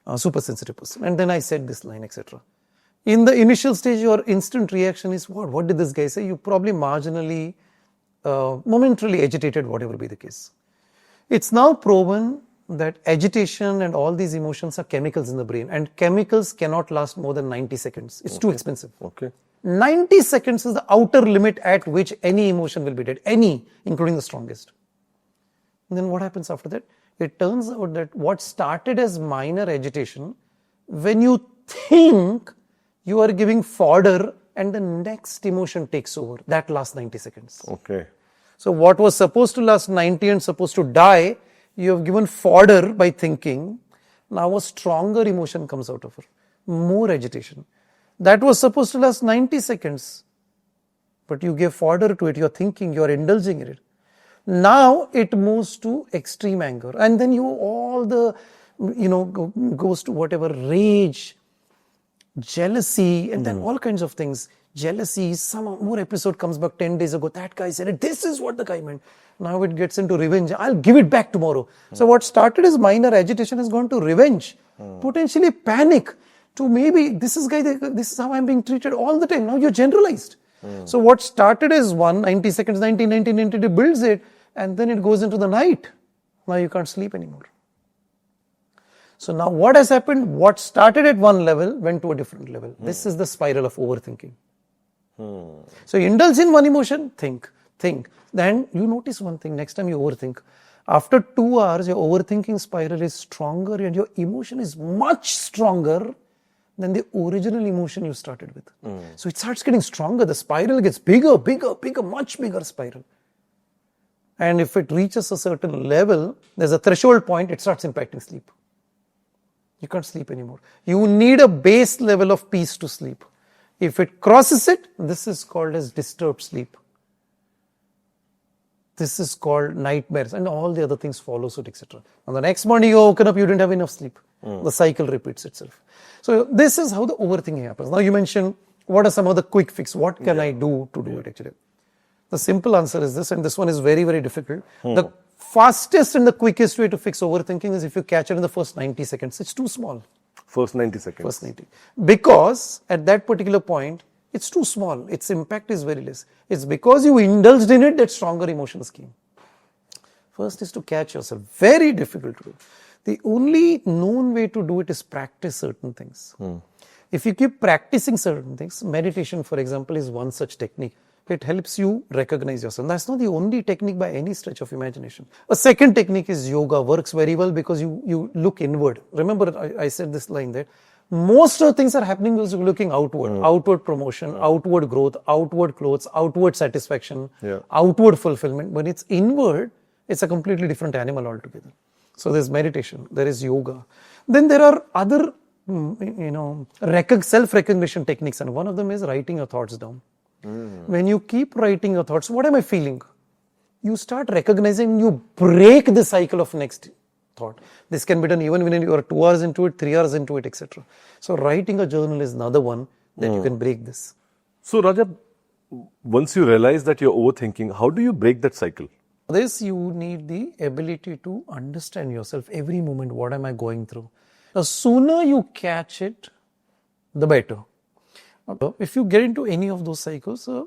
a super sensitive person. And then I said this line, etc. In the initial stage, your instant reaction is, what did this guy say? You probably marginally, momentarily agitated, whatever be the case. It's now proven that agitation and all these emotions are chemicals in the brain, and chemicals cannot last more than 90 seconds. It's too expensive. 90 seconds is the outer limit at which any emotion will be dead, including the strongest. And then what happens after that? It turns out that what started as minor agitation, when you think, you are giving fodder and the next emotion takes over. That lasts 90 seconds. So what was supposed to last 90 and supposed to die, you have given fodder by thinking. Now a stronger emotion comes out of it. More agitation. That was supposed to last 90 seconds. But you gave fodder to it. You're thinking, you're indulging in it. Now it moves to extreme anger. And then goes to whatever rage, jealousy, and then all kinds of things. Jealousy, some more episode comes back 10 days ago. That guy said it. This is what the guy meant. Now it gets into revenge. I'll give it back tomorrow. So what started as minor agitation has gone to revenge, potentially panic, to maybe this is how I'm being treated all the time. Now you're generalized. So what started as 90 seconds, 90, it builds it, and then it goes into the night. Now you can't sleep anymore. So now what has happened? What started at one level went to a different level. This is the spiral of overthinking. So you indulge in one emotion, think. Then you notice one thing, next time you overthink. After 2 hours, your overthinking spiral is stronger and your emotion is much stronger than the original emotion you started with. So it starts getting stronger. The spiral gets bigger, much bigger spiral. And if it reaches a certain level, there's a threshold point, it starts impacting sleep. You can't sleep anymore. You need a base level of peace to sleep. If it crosses it, this is called as disturbed sleep. This is called nightmares, and all the other things follow suit, etc. And the next morning you woken up, you didn't have enough sleep. The cycle repeats itself. So this is how the overthinking happens. Now you mentioned, what are some of the quick fix? What can I do to do it actually? The simple answer is this, and this one is very, very difficult. The fastest and the quickest way to fix overthinking is if you catch it in the first 90 seconds. It's too small. First 90 seconds. First 90. Because at that particular point, it's too small. Its impact is very less. It's because you indulged in it that stronger emotions came. First is to catch yourself. Very difficult to do. The only known way to do it is practice certain things. If you keep practicing certain things, meditation, for example, is one such technique. It helps you recognize yourself. That's not the only technique by any stretch of imagination. A second technique is yoga. Works very well because you look inward. Remember, I said this line there. Most of the things are happening because you're looking outward. Outward promotion, outward growth, outward clothes, outward satisfaction, outward fulfillment. When it's inward, it's a completely different animal altogether. So there's meditation, there is yoga. Then there are other, self-recognition techniques, and one of them is writing your thoughts down. When you keep writing your thoughts, what am I feeling? You start recognizing, you break the cycle of next thought. This can be done even when you are 2 hours into it, 3 hours into it, etc. So writing a journal is another one that you can break this. So Raja, once you realize that you're overthinking, how do you break that cycle? This, you need the ability to understand yourself every moment. What am I going through? The sooner you catch it, the better. If you get into any of those cycles, a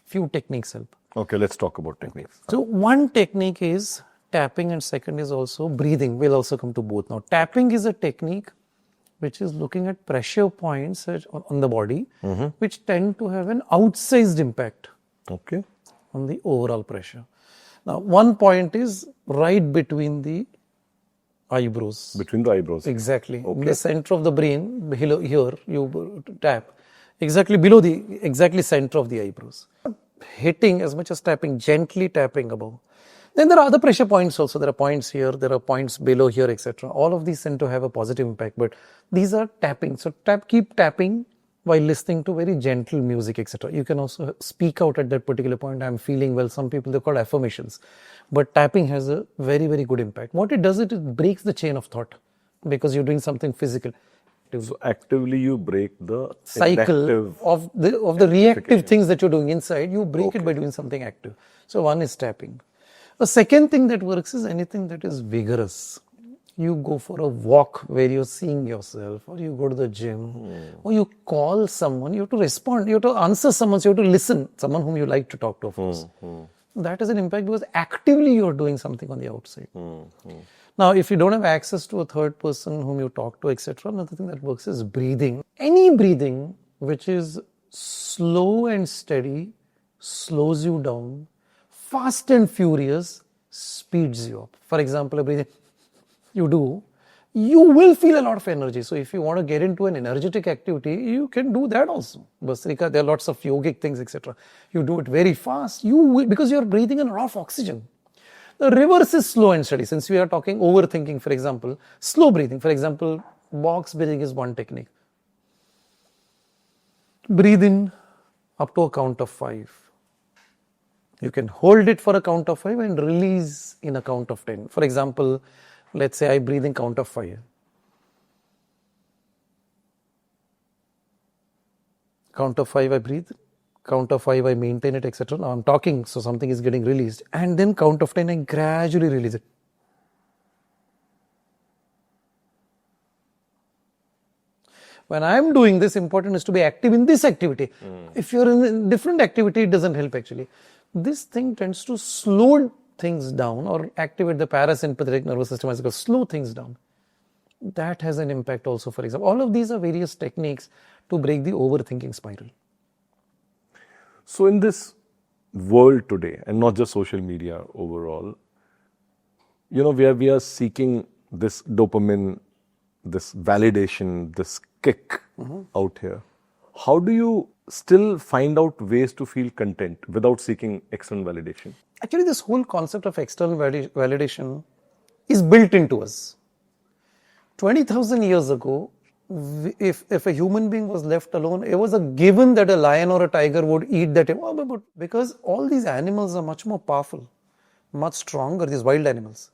few techniques help. Okay, let's talk about techniques. So one technique is tapping and second is also breathing. We'll also come to both now. Tapping is a technique which is looking at pressure points on the body, which tend to have an outsized impact Okay. on the overall pressure. Now, one point is right between the eyebrows. Between the eyebrows. Exactly. In the center of the brain, below here, you tap. Exactly below the exactly center of the eyebrows. Hitting as much as tapping, gently tapping above. Then there are other pressure points also. There are points here, there are points below here, etc. All of these tend to have a positive impact, but these are tapping. So keep tapping while listening to very gentle music, etc. You can also speak out at that particular point. I'm feeling well. Some people, they're called affirmations. But tapping has a very, very good impact. What it does, it breaks the chain of thought because you're doing something physical. So actively you break the Cycle inactive of the reactive things that you're doing inside. You break it by doing something active. So one is tapping. The second thing that works is anything that is vigorous. You go for a walk where you're seeing yourself, or you go to the gym, or you call someone, you have to respond, you have to answer someone, so you have to listen, someone whom you like to talk to, of course. That has an impact because actively you're doing something on the outside. Now, if you don't have access to a third person whom you talk to, etc., another thing that works is breathing. Any breathing which is slow and steady slows you down, fast and furious speeds you up. For example, a breathing you do, you will feel a lot of energy. So if you want to get into an energetic activity, you can do that also. Basrika, there are lots of yogic things, etc. You do it very fast, you will, because you are breathing in a lot of oxygen. The reverse is slow and steady. Since we are talking overthinking, for example, slow breathing. For example, box breathing is one technique. Breathe in up to a count of 5. You can hold it for a count of 5 and release in a count of 10. For example, let's say I breathe in count of 5. Count of 5 I breathe. Count of 5 I maintain it, etc. Now I'm talking, so something is getting released. And then count of 10 I gradually release it. When I'm doing this, important is to be active in this activity. If you're in a different activity, it doesn't help actually. This thing tends to slow things down or activate the parasympathetic nervous system, as it goes, slow things down. That has an impact also, for example. All of these are various techniques to break the overthinking spiral. So in this world today, and not just social media overall, you know, where we are seeking this dopamine, this validation, this kick out here, how do you still find out ways to feel content without seeking external validation? Actually, this whole concept of external validation is built into us. 20,000 years ago, if a human being was left alone, it was a given that a lion or a tiger would eat that. Because all these animals are much more powerful, much stronger, these wild animals.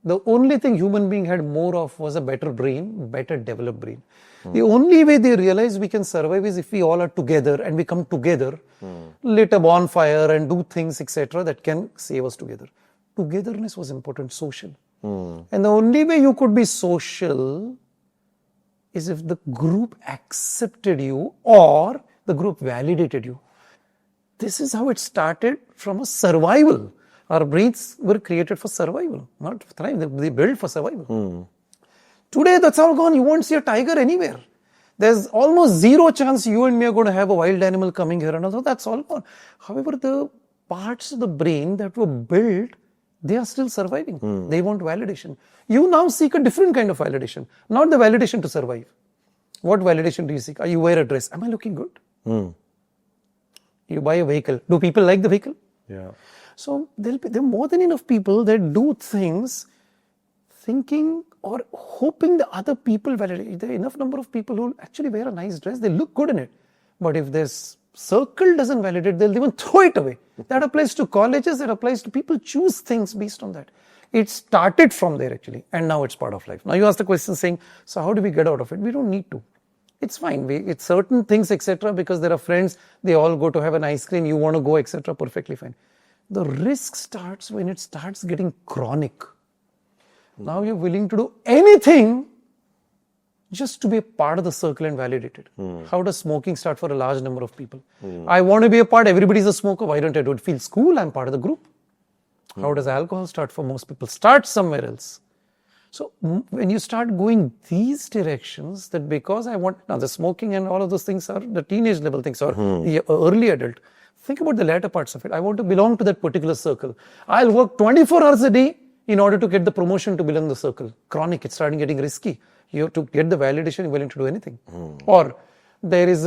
The only thing human being had more of was a better brain, better developed brain. The only way they realize we can survive is if we all are together and we come together, lit a bonfire and do things, etc., that can save us together. Togetherness was important, social. And the only way you could be social is if the group accepted you or the group validated you. This is how it started, from a survival. Our brains were created for survival, not for thrive. They built for survival. Today, that's all gone. You won't see a tiger anywhere. There's almost zero chance you and me are going to have a wild animal coming here and all. That's all gone. However, the parts of the brain that were built, they are still surviving. They want validation. You now seek a different kind of validation, not the validation to survive. What validation do you seek? You wear a dress. Am I looking good? You buy a vehicle. Do people like the vehicle? Yeah. So there are more than enough people that do things thinking or hoping the other people validate. There are enough number of people who actually wear a nice dress. They look good in it. But if this circle doesn't validate, they'll even throw it away. That applies to colleges. That applies to people. Choose things based on that. It started from there actually, and now it's part of life. Now you ask the question saying, so how do we get out of it? We don't need to. It's fine. It's certain things, etc., because there are friends, they all go to have an ice cream, you want to go, etc., perfectly fine. The risk starts when it starts getting chronic. Now you're willing to do anything just to be a part of the circle and validated. How does smoking start for a large number of people? I want to be a part, everybody's a smoker, why don't I do it? Feels cool, I'm part of the group. How does alcohol start for most people? Start somewhere else. So when you start going these directions, that because I want, now the smoking and all of those things are the teenage level things or the early adult. Think about the latter parts of it. I want to belong to that particular circle. I'll work 24 hours a day in order to get the promotion to belong to the circle. Chronic, it's starting getting risky. You have to get the validation, you're willing to do anything. Or there is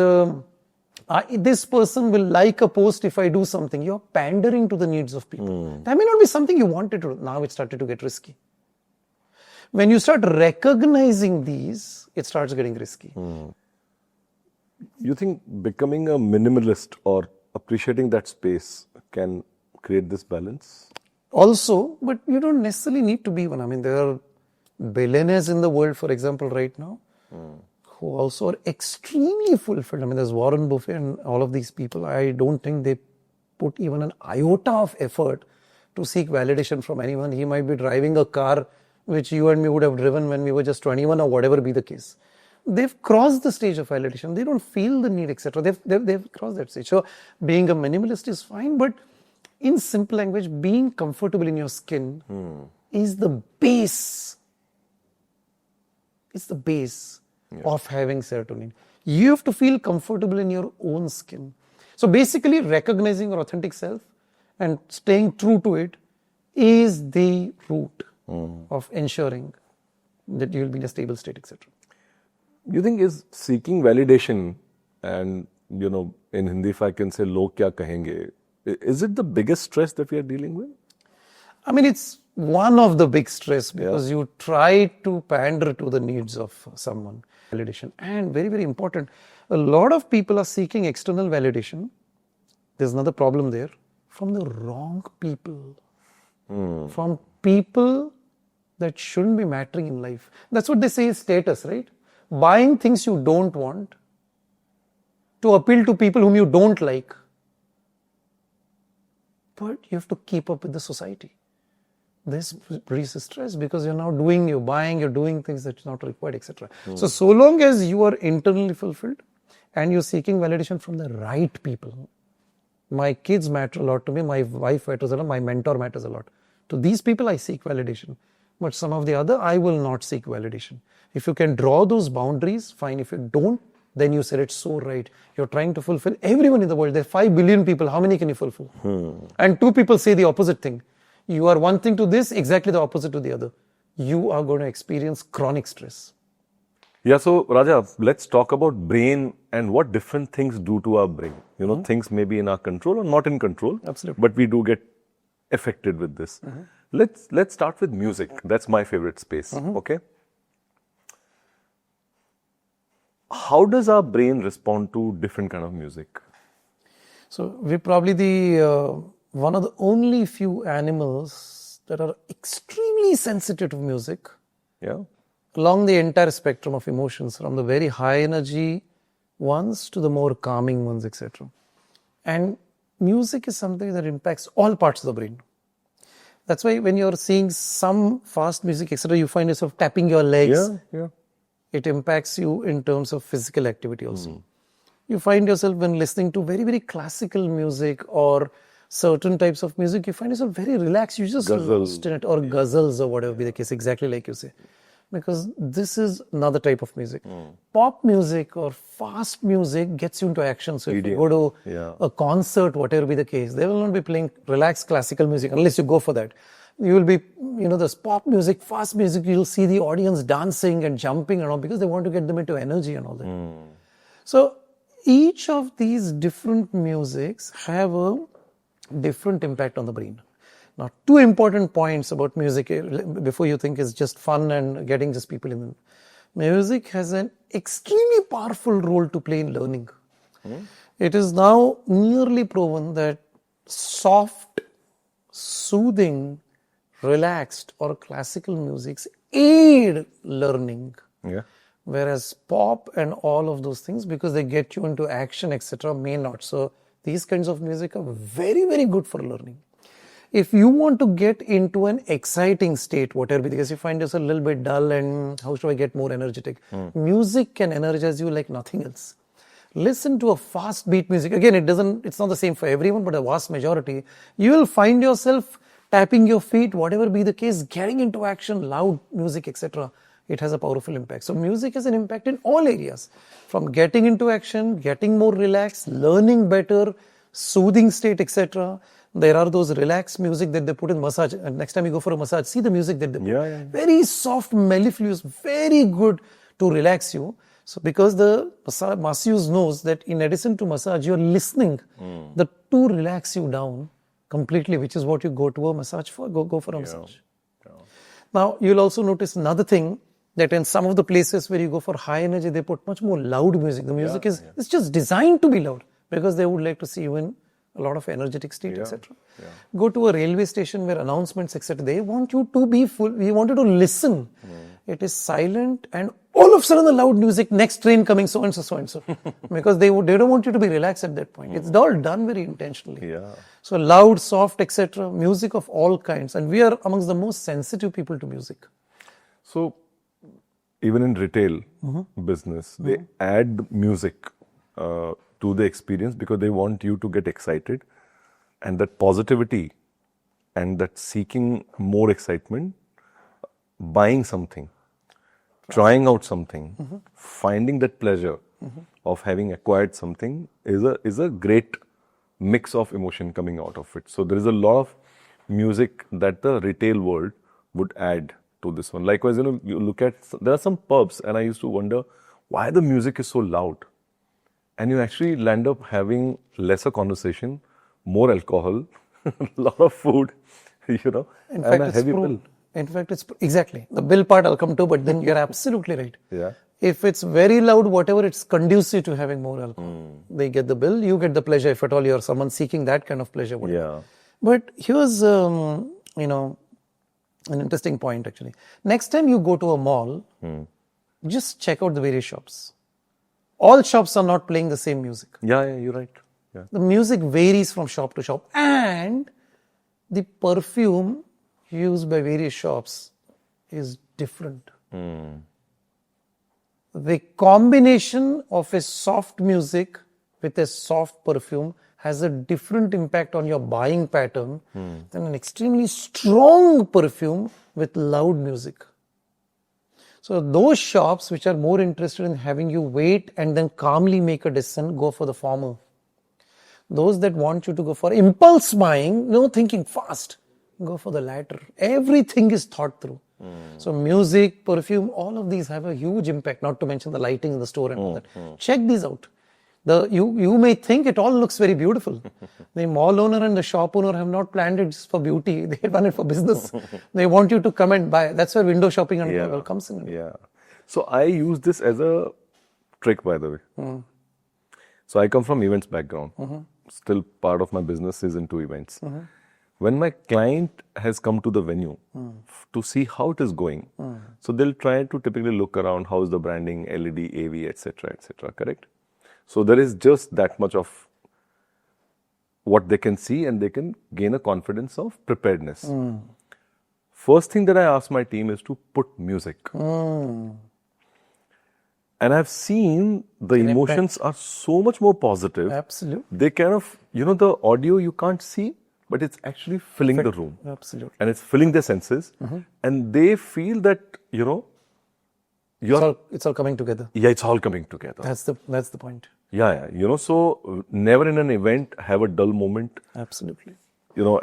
this person will like a post if I do something. You're pandering to the needs of people. That may not be something you wanted to do. Now it started to get risky. When you start recognizing these, it starts getting risky. You think becoming a minimalist or appreciating that space can create this balance? Also, but you don't necessarily need to be one. I mean, there are billionaires in the world, for example, right now, who also are extremely fulfilled. I mean, there's Warren Buffett and all of these people. I don't think they put even an iota of effort to seek validation from anyone. He might be driving a car which you and me would have driven when we were just 21 or whatever be the case. They've crossed the stage of validation. They don't feel the need, etc. They've crossed that stage. So being a minimalist is fine, but in simple language, being comfortable in your skin is the base. It's the base of having serotonin. You have to feel comfortable in your own skin. So basically recognizing your authentic self and staying true to it is the root of ensuring that you will be in a stable state, etc. You think is seeking validation and, in Hindi if I can say, log kya kahenge, is it the biggest stress that we are dealing with? I mean, it's one of the big stress because you try to pander to the needs of someone. Validation. And very, very important, a lot of people are seeking external validation. There's another problem there. From the wrong people. From people that shouldn't be mattering in life. That's what they say is status, right? Buying things you don't want to appeal to people whom you don't like. But you have to keep up with the society. This breeds stress because you're now you're buying, you're doing things that's not required, etc. So long as you are internally fulfilled and you're seeking validation from the right people. My kids matter a lot to me, my wife matters a lot, my mentor matters a lot. To these people, I seek validation. But some of the other, I will not seek validation. If you can draw those boundaries, fine. If you don't, then you said it so right. You're trying to fulfill everyone in the world. There are 5 billion people. How many can you fulfill? And 2 people say the opposite thing. You are one thing to this, exactly the opposite to the other. You are going to experience chronic stress. Yeah, so Raja, let's talk about brain and what different things do to our brain. Things may be in our control or not in control. Absolutely. But we do get affected with this. Let's start with music. That's my favorite space. Okay. How does our brain respond to different kind of music? So we're probably one of the only few animals that are extremely sensitive to music. Yeah. Along the entire spectrum of emotions, from the very high energy ones to the more calming ones, etc. And music is something that impacts all parts of the brain. That's why when you're seeing some fast music, etc., you find yourself tapping your legs. Yeah. It impacts you in terms of physical activity also. You find yourself when listening to very, very classical music or certain types of music, you find yourself very relaxed. You just lost in it, or ghazals or whatever be the case, exactly like you say. Because this is another type of music. Pop music or fast music gets you into action. So if you go to a concert, whatever be the case, they will not be playing relaxed classical music unless you go for that. You will be, this pop music, fast music, you'll see the audience dancing and jumping and all because they want to get them into energy and all that. So each of these different musics have a different impact on the brain. Now, 2 important points about music before you think it's just fun and getting just people in. Music has an extremely powerful role to play in learning. It is now nearly proven that soft, soothing, relaxed or classical musics aid learning. Whereas pop and all of those things, because they get you into action, etc., may not. So these kinds of music are very, very good for learning. If you want to get into an exciting state, whatever, because you find yourself a little bit dull and how should I get more energetic? Music can energize you like nothing else. Listen to a fast beat music. Again, it's not the same for everyone, but a vast majority. You will find yourself tapping your feet, whatever be the case, getting into action, loud music, etc. It has a powerful impact. So music has an impact in all areas, from getting into action, getting more relaxed, learning better, soothing state, etc. There are those relaxed music that they put in massage. And next time you go for a massage, see the music that they put. Very soft, mellifluous, very good to relax you. So because the masseuse knows that in addition to massage, you're listening to relax you down completely, which is what you go to a massage for, go for a massage. Now, you'll also notice another thing, that in some of the places where you go for high energy, they put much more loud music. The music it's just designed to be loud because they would like to see you in a lot of energetic state, etc. Go to a railway station where announcements, etc. They want you to be full. We want you to listen. It is silent, and all of a sudden the loud music. Next train coming, so and so, so and so, because they don't want you to be relaxed at that point. It's all done very intentionally. So loud, soft, etc. Music of all kinds, and we are amongst the most sensitive people to music. So even in retail business, they add music to the experience because they want you to get excited, and that positivity and that seeking more excitement, buying something, trying out something, finding that pleasure of having acquired something is a great mix of emotion coming out of it. So there is a lot of music that the retail world would add to this one. Likewise, you look at, there are some pubs, and I used to wonder why the music is so loud. And you actually land up having lesser conversation, more alcohol, a lot of food, In and fact, a it's heavy proven. bill. In fact, it's exactly the bill part I'll come to, but then you're absolutely right. Yeah. If it's very loud, whatever, it's conducive to having more alcohol. They get the bill, you get the pleasure, if at all you're someone seeking that kind of pleasure. Whatever. But here's, an interesting point actually. Next time you go to a mall, just check out the various shops. All shops are not playing the same music. Yeah, you're right. Yeah. The music varies from shop to shop, and the perfume used by various shops is different. The combination of a soft music with a soft perfume has a different impact on your buying pattern than an extremely strong perfume with loud music. So those shops which are more interested in having you wait and then calmly make a decision, go for the former. Those that want you to go for impulse buying, no thinking fast, go for the latter. Everything is thought through. So music, perfume, all of these have a huge impact, not to mention the lighting in the store and all that. Check these out. You may think it all looks very beautiful. The mall owner and the shop owner have not planned it just for beauty. They have done it for business. They want you to come and buy. That's where window shopping and comes in. Yeah. So I use this as a trick, by the way. So I come from events background. Still part of my business is into events. When my client has come to the venue to see how it is going, so they'll try to typically look around, how is the branding, LED, AV, etc., correct? So there is just that much of what they can see, and they can gain a confidence of preparedness. First thing that I ask my team is to put music. And I've seen the emotions are so much more positive. Absolutely. They kind of, the audio you can't see, but it's actually filling the room. Absolutely. And it's filling their senses. And they feel that, it's all coming together. Yeah, it's all coming together. That's the point. Yeah. So never in an event have a dull moment. Absolutely.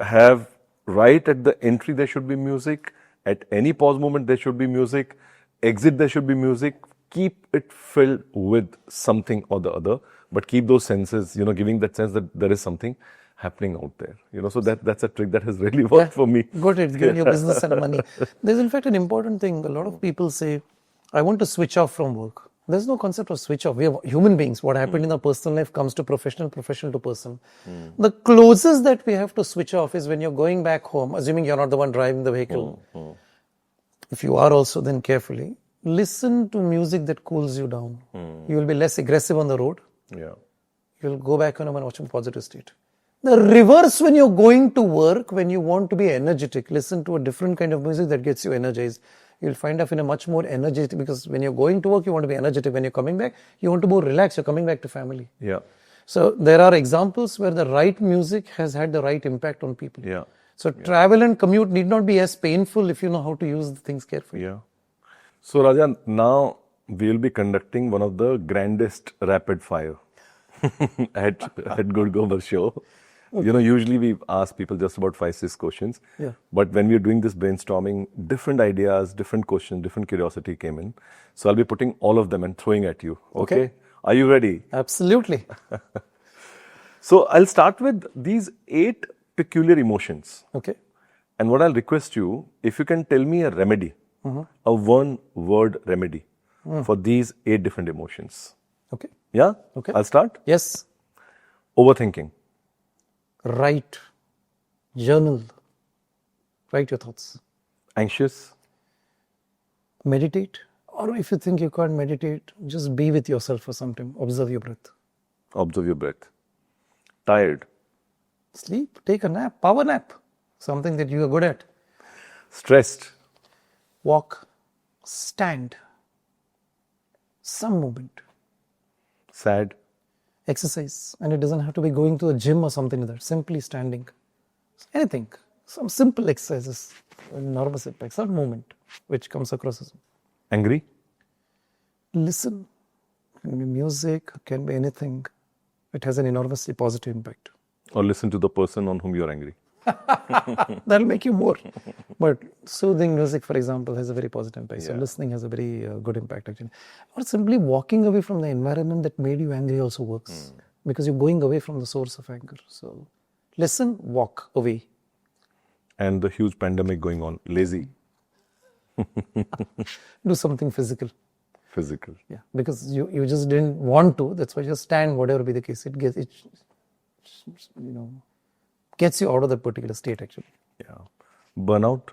Have right at the entry there should be music. At any pause moment there should be music. Exit there should be music. Keep it filled with something or the other, but keep those senses, giving that sense that there is something happening out there. So that's a trick that has really worked for me. Good, it's giving you business and money. There's in fact an important thing. A lot of people say, I want to switch off from work. There's no concept of switch off. We are human beings. What happened in our personal life comes to professional to person. The closest that we have to switch off is when you're going back home, assuming you're not the one driving the vehicle. If you are also, then carefully. Listen to music that cools you down. You will be less aggressive on the road. Yeah. You'll go back home and watch in positive state. The reverse, when you're going to work, when you want to be energetic, listen to a different kind of music that gets you energized. You'll find up in a much more energetic, because when you're going to work, you want to be energetic. When you're coming back, you want to be more relaxed. You're coming back to family. Yeah. So there are examples where the right music has had the right impact on people. Yeah. So travel and commute need not be as painful if you know how to use the things carefully. Yeah. So Raja, now we will be conducting one of the grandest rapid fire at Good Gobar show. You know, usually we ask people just about 5-6 questions. Yeah. But when we're doing this brainstorming, different ideas, different questions, different curiosity came in. So I'll be putting all of them and throwing at you. Okay? Are you ready? Absolutely. So I'll start with these 8 peculiar emotions. Okay. And what I'll request you, if you can tell me a remedy, a one-word remedy for these 8 different emotions. Okay. Yeah? Okay. I'll start. Yes. Overthinking. Write. Journal. Write your thoughts. Anxious. Meditate. Or if you think you can't meditate, just be with yourself for some time. Observe your breath. Observe your breath. Tired. Sleep. Take a nap. Power nap. Something that you are good at. Stressed. Walk. Stand. Some movement. Sad. Exercise. And it doesn't have to be going to a gym or something like that. Simply standing. Anything. Some simple exercises. Enormous impact. Some movement which comes across as Angry. listen. Can be music, can be anything. It has an enormously positive impact. Or listen to the person on whom you're angry. That'll make you more. But soothing music, for example, has a very positive impact. So Yeah. listening has a very good impact actually. Or simply walking away from the environment that made you angry also works. Because you're going away from the source of anger. So listen, walk away. And the huge pandemic going on. Lazy. Do something physical. Physical. Yeah, because you just didn't want to. That's why just stand, whatever be the case. It gets you out of that particular state actually. Yeah. Burnout.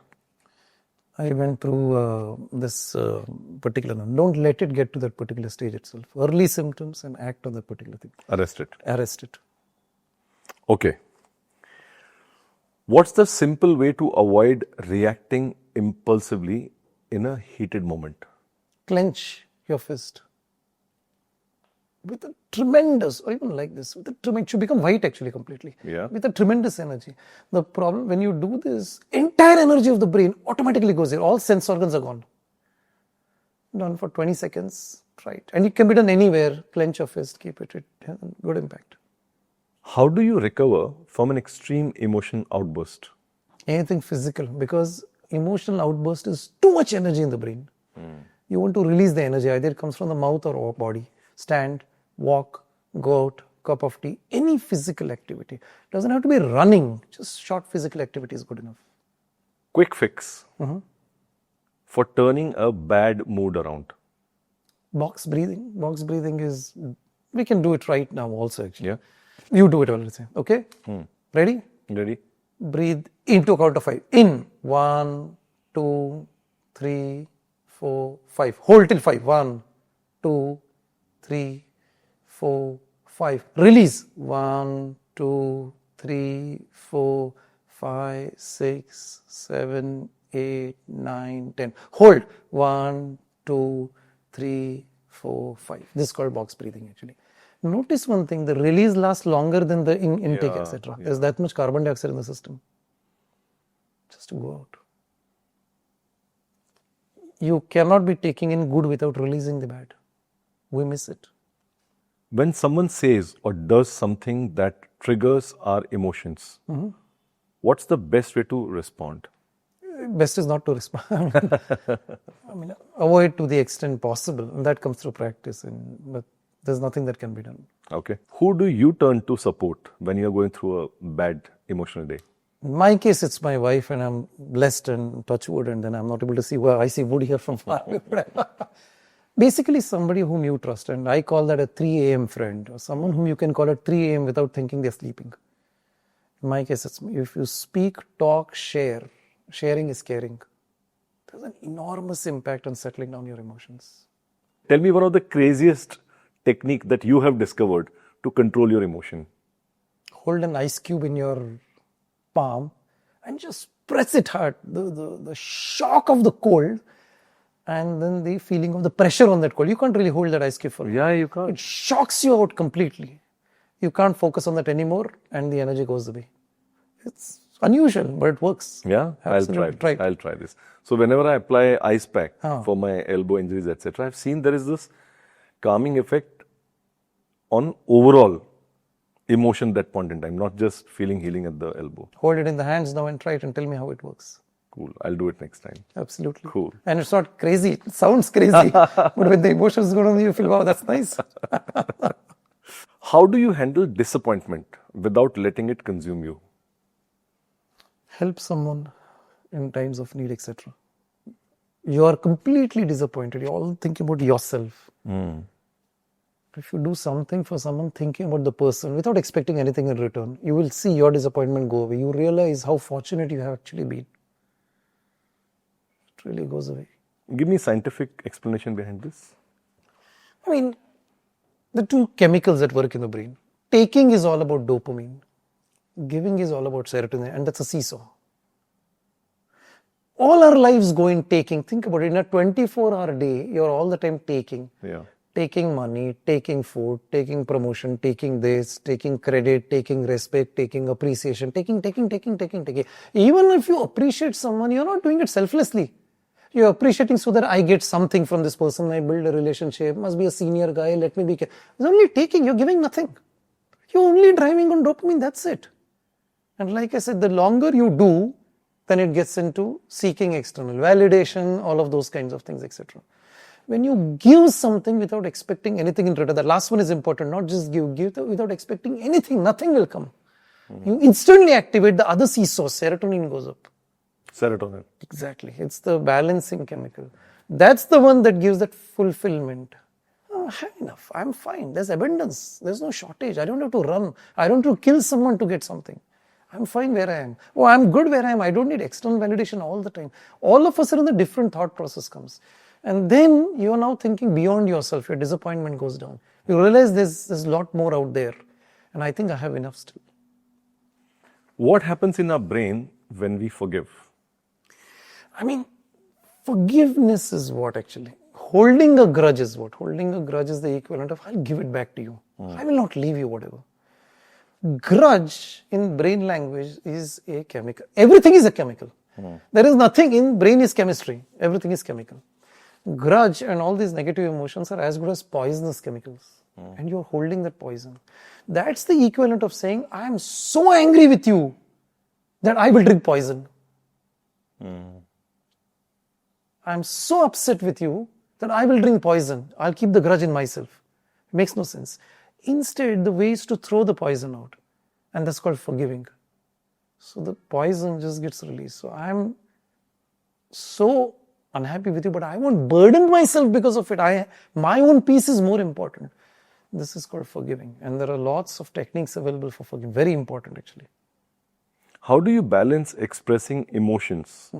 I went through this particular one. Don't let it get to that particular stage itself. Early symptoms and act on that particular thing. Arrest it. Arrest it. Okay. What's the simple way to avoid reacting impulsively in a heated moment? Clench your fist. With a tremendous, or even like this, with a tremendous, should become white actually completely. Yeah. With a tremendous energy. The problem, when you do this, entire energy of the brain automatically goes there. All sense organs are gone. Done for 20 seconds, try it. And it can be done anywhere. Clench your fist, keep it. It has a good impact. How do you recover from an extreme emotion outburst? Anything physical, because emotional outburst is too much energy in the brain. You want to release the energy, either it comes from the mouth or body. Stand, walk, go out, cup of tea, any physical activity. Doesn't have to be running, just short physical activity is good enough. Quick fix for turning a bad mood around. Box breathing. Box breathing is, we can do it right now also actually. Yeah. You do it all the time, okay? Ready? Ready? Breathe into a count of 5. In, 1, 2, 3, 4, 5. Hold till 5. 1, 2, 3, 4, 5. Release. 1, 2, 3, 4, 5, 6, 7, 8, 9, 10. Hold. 1, 2, 3, 4, 5. This is called box breathing actually. Notice one thing, the release lasts longer than the intake, etc. There's that much carbon dioxide in the system. Just to go out. You cannot be taking in good without releasing the bad. We miss it. When someone says or does something that triggers our emotions, what's the best way to respond? Best is not to respond. I mean, avoid to the extent possible, and that comes through practice. But there's nothing that can be done. Okay. Who do you turn to support when you're going through a bad emotional day? In my case, it's my wife, and I'm blessed and touch wood, and then I'm not able to see I see wood here from far away. Basically, somebody whom you trust, and I call that a 3 a.m. friend, or someone whom you can call at 3 a.m. without thinking they're sleeping. In my case, it's if you speak, talk, share. Sharing is caring. There's an enormous impact on settling down your emotions. Tell me one of the craziest technique that you have discovered to control your emotion. hold an ice cube in your palm and just press it hard. The shock of the cold and then the feeling of the pressure on that cold. You can't really hold that ice cube for long. Yeah, you can't. It shocks you out completely. You can't focus on that anymore and the energy goes away. It's unusual, but it works. Yeah, Absolutely. I'll try this. So whenever I apply ice pack for my elbow injuries, etc., I've seen there is this calming effect on overall emotion that point in time, not just feeling healing at the elbow. Hold it in the hands now and try it and tell me how it works. Cool. I'll do it next time. Absolutely. Cool. And it's not crazy. It sounds crazy. But when the emotions go down, you feel, wow, that's nice. How do you handle disappointment without letting it consume you? Help someone in times of need, etc. You are completely disappointed. You're all thinking about yourself. If you do something for someone, thinking about the person without expecting anything in return, you will see your disappointment go away. You realize how fortunate you have actually been. It really goes away. Give me a scientific explanation behind this. I mean, the two chemicals that work in the brain. Taking is all about dopamine. Giving is all about serotonin, and that's a seesaw. All our lives go in taking. Think about it. In a 24-hour day, you're all the time taking. Yeah. Taking money, taking food, taking promotion, taking this, taking credit, taking respect, taking appreciation, taking. Even if you appreciate someone, you're not doing it selflessly. You're appreciating so that I get something from this person, I build a relationship, must be a senior guy, let me be... It's only taking, you're giving nothing. You're only driving on dopamine, that's it. And like I said, the longer you do, then it gets into seeking external validation, all of those kinds of things, etc. When you give something without expecting anything in return, the last one is important, not just give without expecting anything, nothing will come. You instantly activate the other seesaw, serotonin goes up. Serotonin. Exactly. It's the balancing chemical. That's the one that gives that fulfillment. Oh, I have enough. I'm fine. There's abundance. There's no shortage. I don't have to run. I don't have to kill someone to get something. I'm fine where I am. Oh, I'm good where I am. I don't need external validation all the time. All of a sudden, the different thought process comes. And then you're now thinking beyond yourself. Your disappointment goes down. You realize there's a lot more out there. And I think I have enough still. What happens in our brain when we forgive? I mean, forgiveness is what actually. Holding a grudge is what? Holding a grudge is the equivalent of, I'll give it back to you. I will not leave you, whatever. Grudge in brain language is a chemical. Everything is a chemical. There is nothing in brain is chemistry. Everything is chemical. Grudge and all these negative emotions are as good as poisonous chemicals. And you're holding that poison. That's the equivalent of saying, I am so angry with you that I will drink poison. I'm so upset with you that I will drink poison. I'll keep the grudge in myself. It makes no sense. Instead, the way is to throw the poison out. And that's called forgiving. So the poison just gets released. So I'm so unhappy with you, but I won't burden myself because of it. My own peace is more important. This is called forgiving. And there are lots of techniques available for forgiving. Very important, actually. How do you balance expressing emotions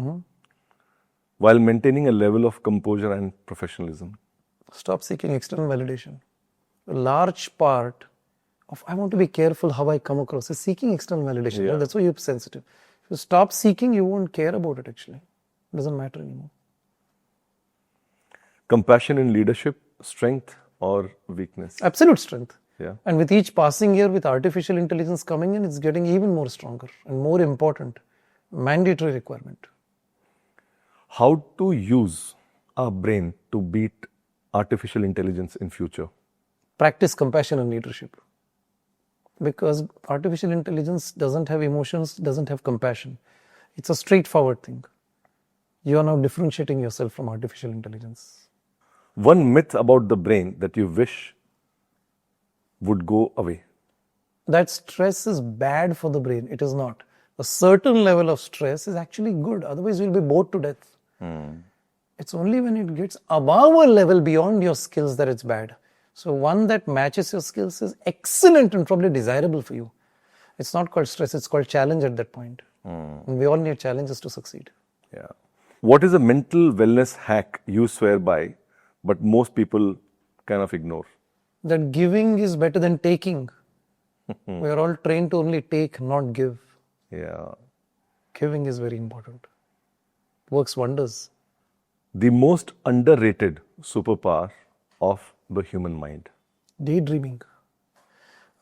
while maintaining a level of composure and professionalism? Stop seeking external validation. A large part of I want to be careful how I come across is seeking external validation. Yeah. That's why you're sensitive. If you stop seeking, you won't care about it actually. It doesn't matter anymore. Compassion in leadership, strength or weakness? Absolute strength. Yeah. And with each passing year, with artificial intelligence coming in, it's getting even more stronger and more important. Mandatory requirement. How to use our brain to beat artificial intelligence in future? Practice compassion and leadership. Because artificial intelligence doesn't have emotions, doesn't have compassion. It's a straightforward thing. You are now differentiating yourself from artificial intelligence. One myth about the brain that you wish would go away. That stress is bad for the brain. It is not. A certain level of stress is actually good. Otherwise, you'll be bored to death. It's only when it gets above a level beyond your skills that it's bad. So one that matches your skills is excellent and probably desirable for you. It's not called stress, it's called challenge at that point. And we all need challenges to succeed. Yeah. What is a mental wellness hack you swear by, but most people kind of ignore? That giving is better than taking. We are all trained to only take, not give. Yeah. Giving is very important. Works wonders. The most underrated superpower of the human mind. Daydreaming.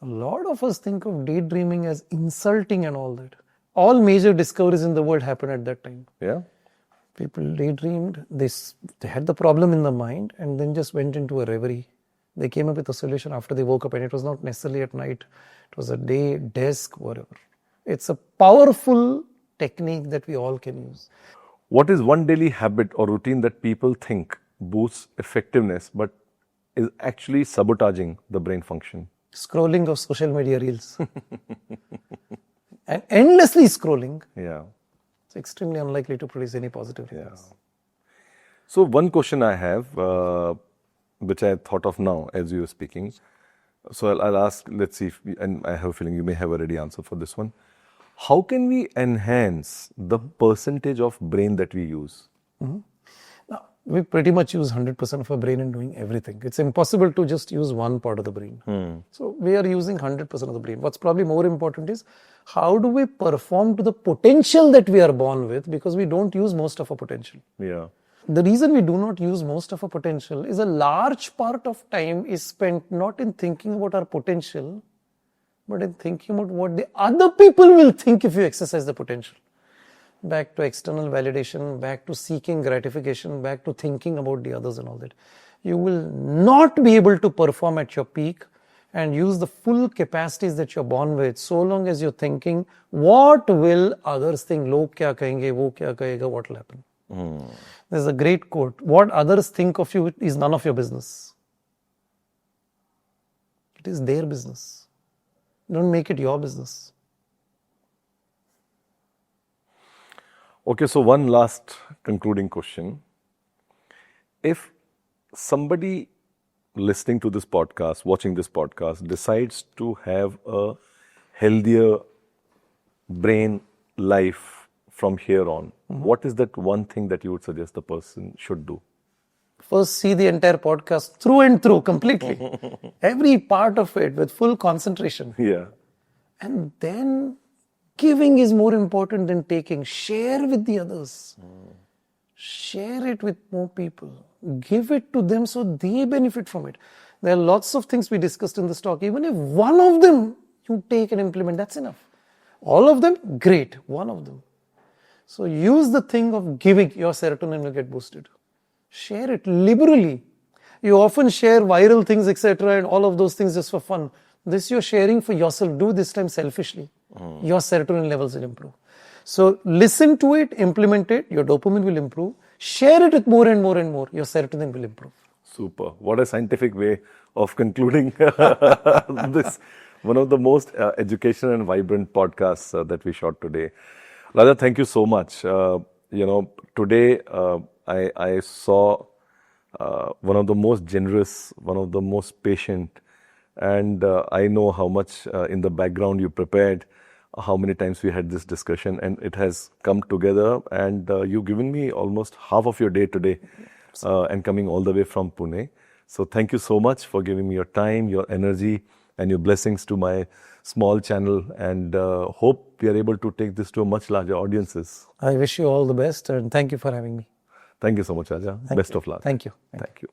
A lot of us think of daydreaming as insulting and all that. All major discoveries in the world happened at that time. Yeah. People daydreamed, they had the problem in the mind and then just went into a reverie. They came up with a solution after they woke up, and it was not necessarily at night. It was a day, desk, whatever. It's a powerful technique that we all can use. What is one daily habit or routine that people think boosts effectiveness but is actually sabotaging the brain function? Scrolling of social media reels. And endlessly scrolling. Yeah. It's extremely unlikely to produce any positive results. Yeah. So one question I have, which I thought of now as you were speaking. So I'll ask, let's see, and I have a feeling you may have a ready answer for this one. How can we enhance the percentage of brain that we use? Now, we pretty much use 100% of our brain in doing everything. It's impossible to just use one part of the brain. So we are using 100% of the brain. What's probably more important is how do we perform to the potential that we are born with, because we don't use most of our potential. Yeah. The reason we do not use most of our potential is a large part of time is spent not in thinking about our potential, but in thinking about what the other people will think if you exercise the potential. Back to external validation, back to seeking gratification, back to thinking about the others and all that. You will not be able to perform at your peak and use the full capacities that you're born with so long as you're thinking, what will others think? Log kya kahenge, wo kya kahega, what will happen? There's a great quote. What others think of you is none of your business. It is their business. Don't make it your business. Okay, so one last concluding question. If somebody listening to this podcast, watching this podcast, decides to have a healthier brain life from here on, what is that one thing that you would suggest the person should do? First, see the entire podcast through and through, completely. Every part of it with full concentration. Yeah. And then giving is more important than taking. Share with the others. Share it with more people. Give it to them so they benefit from it. There are lots of things we discussed in this talk. Even if one of them you take and implement, that's enough. All of them, great. One of them. So use the thing of giving. Your serotonin will get boosted. Share it liberally. You often share viral things, etc., and all of those things just for fun. This you're sharing for yourself. Do this time selfishly. Your serotonin levels will improve. So listen to it, implement it. Your dopamine will improve. Share it with more and more and more. Your serotonin will improve. Super. What a scientific way of concluding this, one of the most educational and vibrant podcasts that we shot today. Raja, thank you so much. Today I saw one of the most generous, one of the most patient, and I know how much in the background you prepared, how many times we had this discussion, and it has come together, and you've given me almost half of your day today and coming all the way from Pune. So thank you so much for giving me your time, your energy, and your blessings to my small channel, and hope we are able to take this to a much larger audiences. I wish you all the best, and thank you for having me. Thank you so much, Raja. Best of luck. Thank you. Thank you.